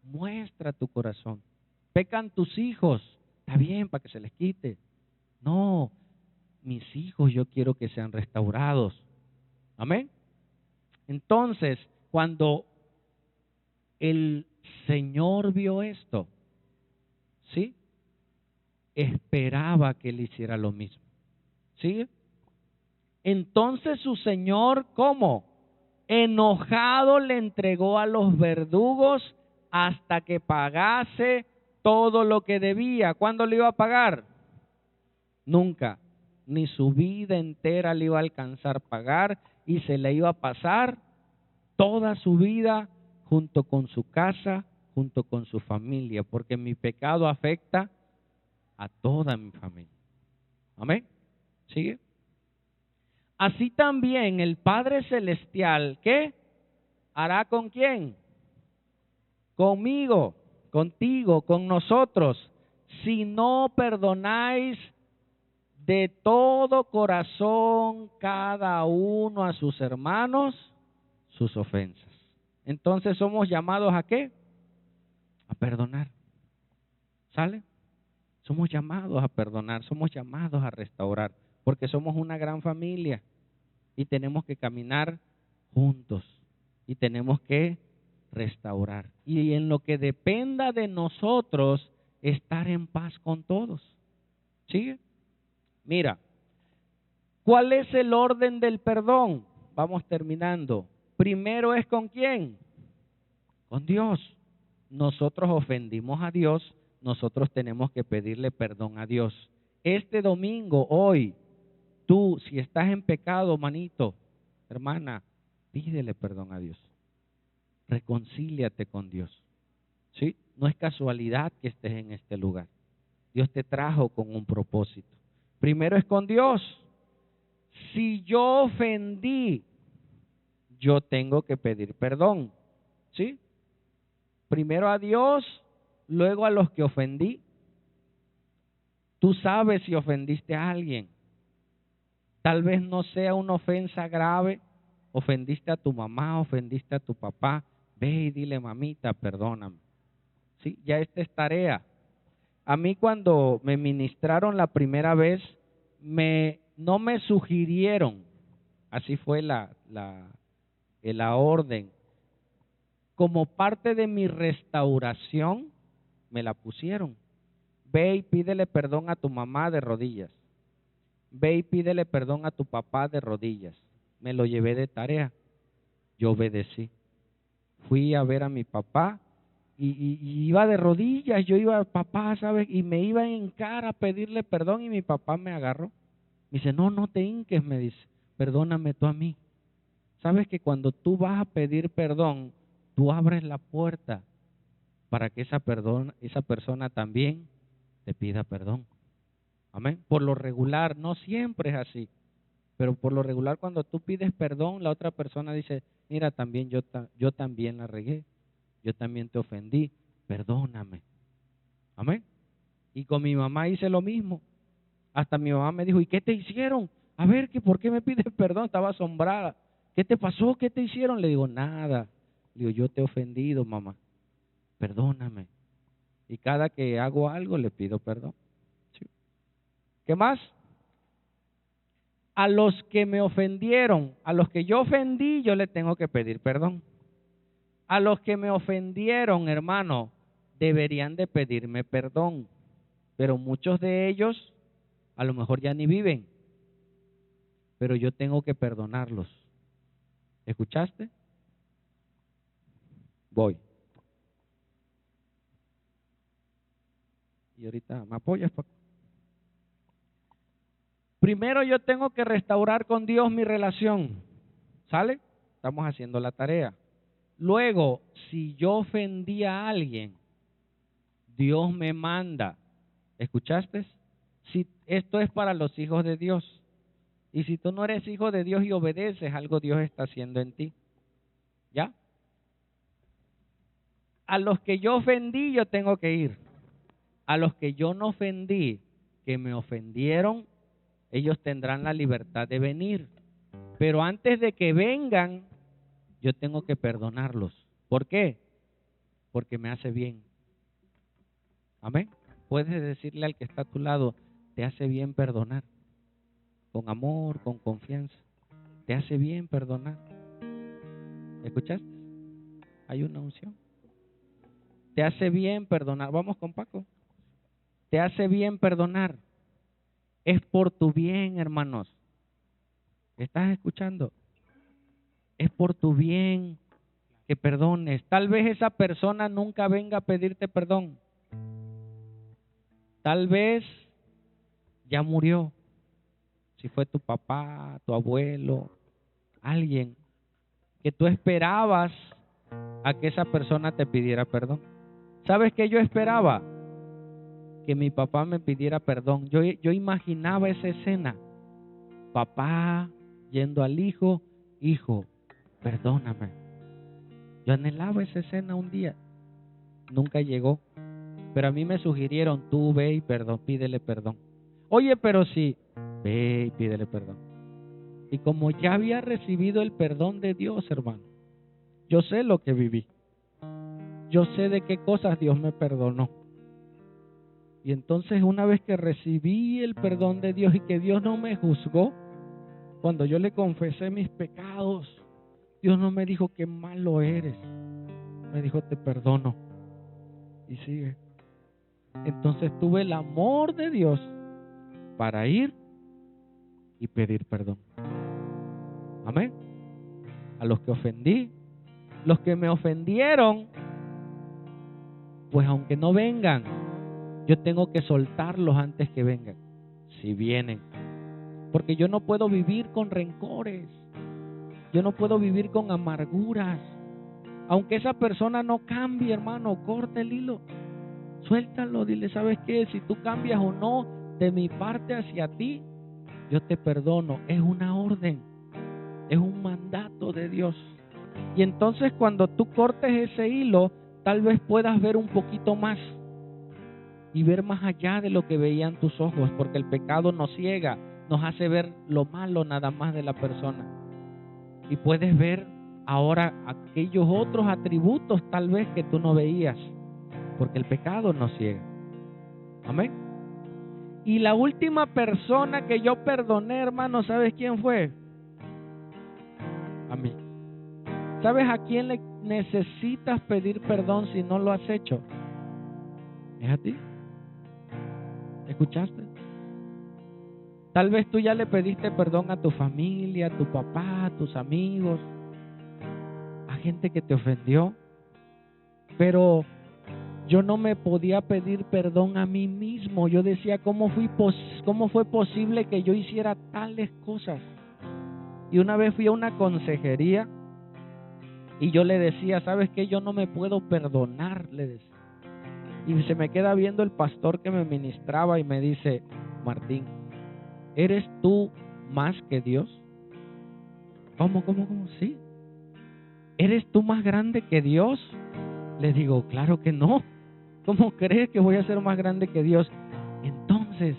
muestra tu corazón. Pecan tus hijos, está bien, para que se les quite. No, mis hijos yo quiero que sean restaurados. Amén. Entonces, cuando el Señor vio esto, ¿sí? Esperaba que él hiciera lo mismo. ¿Sí? Entonces su Señor, ¿cómo? Enojado le entregó a los verdugos hasta que pagase todo lo que debía. ¿Cuándo le iba a pagar? Nunca. Ni su vida entera le iba a alcanzar pagar y se le iba a pasar toda su vida junto con su casa, junto con su familia, porque mi pecado afecta a toda mi familia. Amén. ¿Sigue? Así también el Padre Celestial, ¿qué? ¿Hará con quién? Conmigo, contigo, con nosotros, si no perdonáis de todo corazón cada uno a sus hermanos sus ofensas. Entonces somos llamados ¿a qué? A perdonar. ¿Sale? Somos llamados a perdonar, somos llamados a restaurar, porque somos una gran familia y tenemos que caminar juntos y tenemos que restaurar. Y en lo que dependa de nosotros, estar en paz con todos. ¿Sigue? Mira, ¿cuál es el orden del perdón? Vamos terminando. Primero es ¿con quién? Con Dios. Nosotros ofendimos a Dios, nosotros tenemos que pedirle perdón a Dios. Este domingo, hoy, tú, si estás en pecado, manito, hermana, pídele perdón a Dios. Reconcíliate con Dios. ¿Sí? No es casualidad que estés en este lugar. Dios te trajo con un propósito. Primero es con Dios. Si yo ofendí, yo tengo que pedir perdón. ¿Sí? Primero a Dios, luego a los que ofendí. Tú sabes si ofendiste a alguien. Tal vez no sea una ofensa grave. Ofendiste a tu mamá, ofendiste a tu papá. Ve y dile, mamita, perdóname. ¿Sí? Ya esta es tarea. A mí cuando me ministraron la primera vez, no me sugirieron, así fue la orden. Como parte de mi restauración, me la pusieron. Ve y pídele perdón a tu mamá de rodillas. Ve y pídele perdón a tu papá de rodillas. Me lo llevé de tarea. Yo obedecí. Fui a ver a mi papá y iba de rodillas. Yo iba, papá, ¿sabes? Y me iba en cara a pedirle perdón y mi papá me agarró. Me dice, no, no te hinques, me dice. Perdóname tú a mí. ¿Sabes que cuando tú vas a pedir perdón, tú abres la puerta para que esa persona también te pida perdón? Amén. Por lo regular, no siempre es así, pero por lo regular cuando tú pides perdón, la otra persona dice, mira, también yo también la regué, yo también te ofendí, perdóname. Amén. Y con mi mamá hice lo mismo. Hasta mi mamá me dijo, ¿y qué te hicieron? A ver, ¿por qué me pides perdón? Estaba asombrada. ¿Qué te pasó? ¿Qué te hicieron? Le digo, nada. Le digo, yo te he ofendido, mamá. Perdóname. Y cada que hago algo le pido perdón. ¿Sí? ¿Qué más? A los que me ofendieron, a los que yo ofendí, yo le tengo que pedir perdón. A los que me ofendieron, hermano, deberían de pedirme perdón. Pero muchos de ellos a lo mejor ya ni viven. Pero yo tengo que perdonarlos. ¿Escuchaste? Voy. Y ahorita me apoyas, Paco. Primero yo tengo que restaurar con Dios mi relación. ¿Sale? Estamos haciendo la tarea. Luego, si yo ofendí a alguien, Dios me manda. ¿Escuchaste? Si esto es para los hijos de Dios. Y si tú no eres hijo de Dios y obedeces, algo Dios está haciendo en ti. ¿Ya? A los que yo ofendí, yo tengo que ir. A los que yo no ofendí, que me ofendieron, ellos tendrán la libertad de venir. Pero antes de que vengan, yo tengo que perdonarlos. ¿Por qué? Porque me hace bien. Amén. Puedes decirle al que está a tu lado, te hace bien perdonar. Con amor, con confianza. Te hace bien perdonar. ¿Escuchaste? Hay una unción. Te hace bien perdonar. Vamos con Paco. Te hace bien perdonar. Es por tu bien, hermanos. ¿Estás escuchando? Es por tu bien que perdones. Tal vez esa persona nunca venga a pedirte perdón. Tal vez ya murió. Si fue tu papá, tu abuelo, alguien que tú esperabas a que esa persona te pidiera perdón. ¿Sabes qué yo esperaba? Que mi papá me pidiera perdón. Yo imaginaba esa escena. Papá yendo al hijo, hijo, perdóname. Yo anhelaba esa escena un día. Nunca llegó. Pero a mí me sugirieron, tú ve y pídele perdón. Oye, pero sí, ve y pídele perdón. Y como ya había recibido el perdón de Dios, hermano, yo sé lo que viví. Yo sé de qué cosas Dios me perdonó. Y entonces una vez que recibí el perdón de Dios y que Dios no me juzgó, cuando yo le confesé mis pecados, Dios no me dijo qué malo eres. Me dijo te perdono. Y sigue. Entonces tuve el amor de Dios para ir y pedir perdón. Amén. A los que ofendí, los que me ofendieron, pues aunque no vengan, yo tengo que soltarlos antes que vengan, si vienen. Porque yo no puedo vivir con rencores, yo no puedo vivir con amarguras. Aunque esa persona no cambie, hermano, corta el hilo, suéltalo, dile, ¿sabes qué? Si tú cambias o no de mi parte hacia ti, yo te perdono. Es una orden, es un mandato de Dios. Y entonces cuando tú cortes ese hilo, tal vez puedas ver un poquito más y ver más allá de lo que veían tus ojos, porque el pecado nos ciega, nos hace ver lo malo nada más de la persona. Y puedes ver ahora aquellos otros atributos tal vez que tú no veías, porque el pecado nos ciega. Amén. Y la última persona que yo perdoné, hermano, ¿sabes quién fue? A mí. ¿Sabes a quién le necesitas pedir perdón si no lo has hecho? Es a ti. ¿Escuchaste? Tal vez tú ya le pediste perdón a tu familia, a tu papá, a tus amigos, a gente que te ofendió, pero yo no me podía pedir perdón a mí mismo. Yo decía, ¿cómo fue posible que yo hiciera tales cosas? Y una vez fui a una consejería y yo le decía, ¿sabes qué? Yo no me puedo perdonar, le decía. Y se me queda viendo el pastor que me ministraba y me dice, Martín, ¿eres tú más que Dios? ¿Cómo? Sí. ¿Eres tú más grande que Dios? Le digo, claro que no. ¿Cómo crees que voy a ser más grande que Dios? Entonces,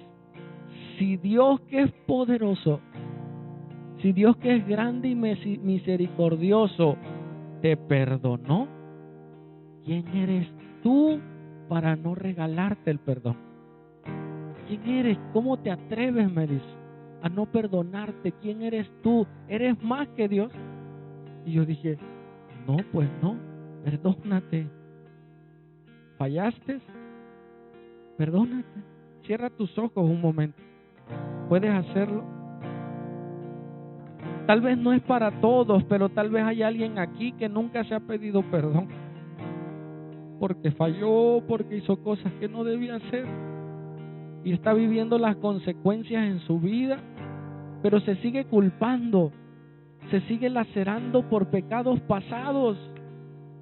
si Dios, que es poderoso, Si Dios, que es grande y misericordioso, te perdonó, ¿quién eres tú para no regalarte el perdón? ¿Quién eres? ¿Cómo te atreves, me dice, a no perdonarte? ¿Quién eres tú? ¿Eres más que Dios? Y yo dije, no, pues no, perdónate. ¿Fallaste? Perdónate. Cierra tus ojos un momento. ¿Puedes hacerlo? Tal vez no es para todos, pero tal vez hay alguien aquí que nunca se ha pedido perdón. Porque falló, porque hizo cosas que no debía hacer. Y está viviendo las consecuencias en su vida, pero se sigue culpando, se sigue lacerando por pecados pasados,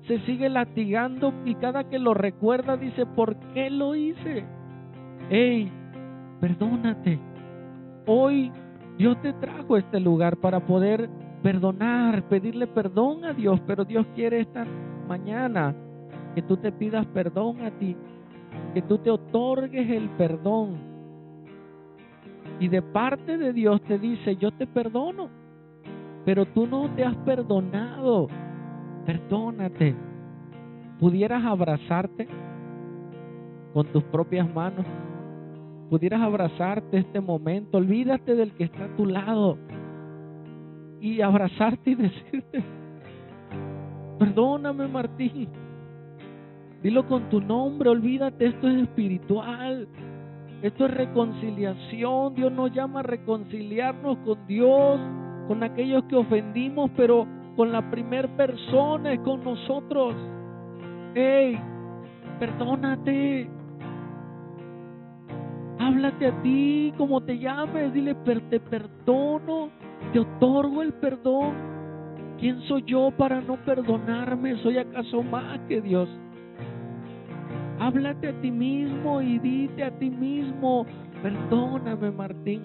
se sigue latigando y cada que lo recuerda dice, ¿por qué lo hice? Hey, perdónate. Hoy Dios te trajo a este lugar para poder perdonar, pedirle perdón a Dios, pero Dios quiere esta mañana que tú te pidas perdón a ti, que tú te otorgues el perdón. Y de parte de Dios te dice, yo te perdono, pero tú no te has perdonado. Perdónate. ¿Pudieras abrazarte con tus propias manos? ¿Pudieras abrazarte este momento? Olvídate del que está a tu lado y abrazarte y decirte, perdóname, Martín. Dilo con tu nombre, olvídate, esto es espiritual. Esto es reconciliación. Dios nos llama a reconciliarnos con Dios, con aquellos que ofendimos, pero con la primera persona es con nosotros. Hey, perdónate. Háblate a ti como te llames. Dile, te perdono, te otorgo el perdón. ¿Quién soy yo para no perdonarme? ¿Soy acaso más que Dios? Háblate a ti mismo y dite a ti mismo, perdóname, Martín,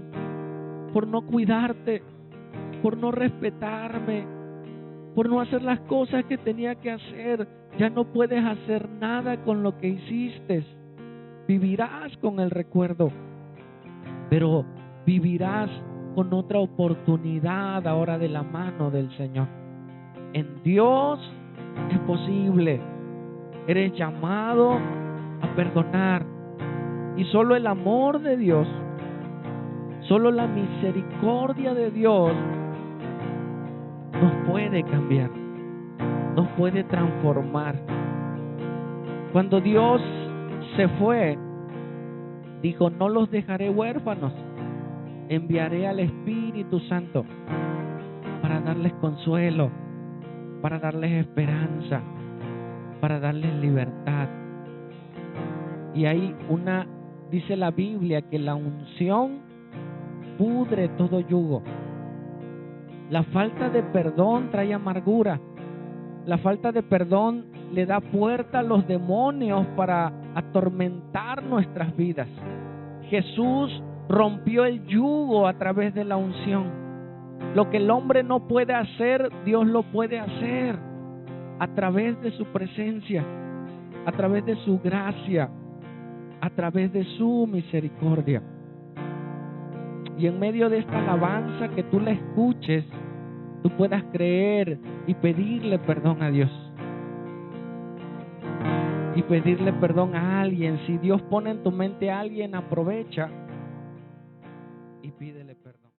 por no cuidarte, por no respetarme, por no hacer las cosas que tenía que hacer. Ya no puedes hacer nada con lo que hiciste. Vivirás con el recuerdo, pero vivirás con otra oportunidad ahora de la mano del Señor. En Dios es posible. Eres llamado a perdonar, y solo el amor de Dios, solo la misericordia de Dios nos puede cambiar, nos puede transformar. Cuando Dios se fue, dijo, no los dejaré huérfanos, enviaré al Espíritu Santo para darles consuelo, para darles esperanza, para darles libertad. Y hay dice la Biblia que la unción pudre todo yugo. La falta de perdón trae amargura. La falta de perdón le da puerta a los demonios para atormentar nuestras vidas. Jesús rompió el yugo a través de la unción. Lo que el hombre no puede hacer, Dios lo puede hacer a través de su presencia, a través de su gracia, a través de su misericordia. Y en medio de esta alabanza, que tú la escuches, tú puedas creer y pedirle perdón a Dios. Y pedirle perdón a alguien. Si Dios pone en tu mente a alguien, aprovecha y pide.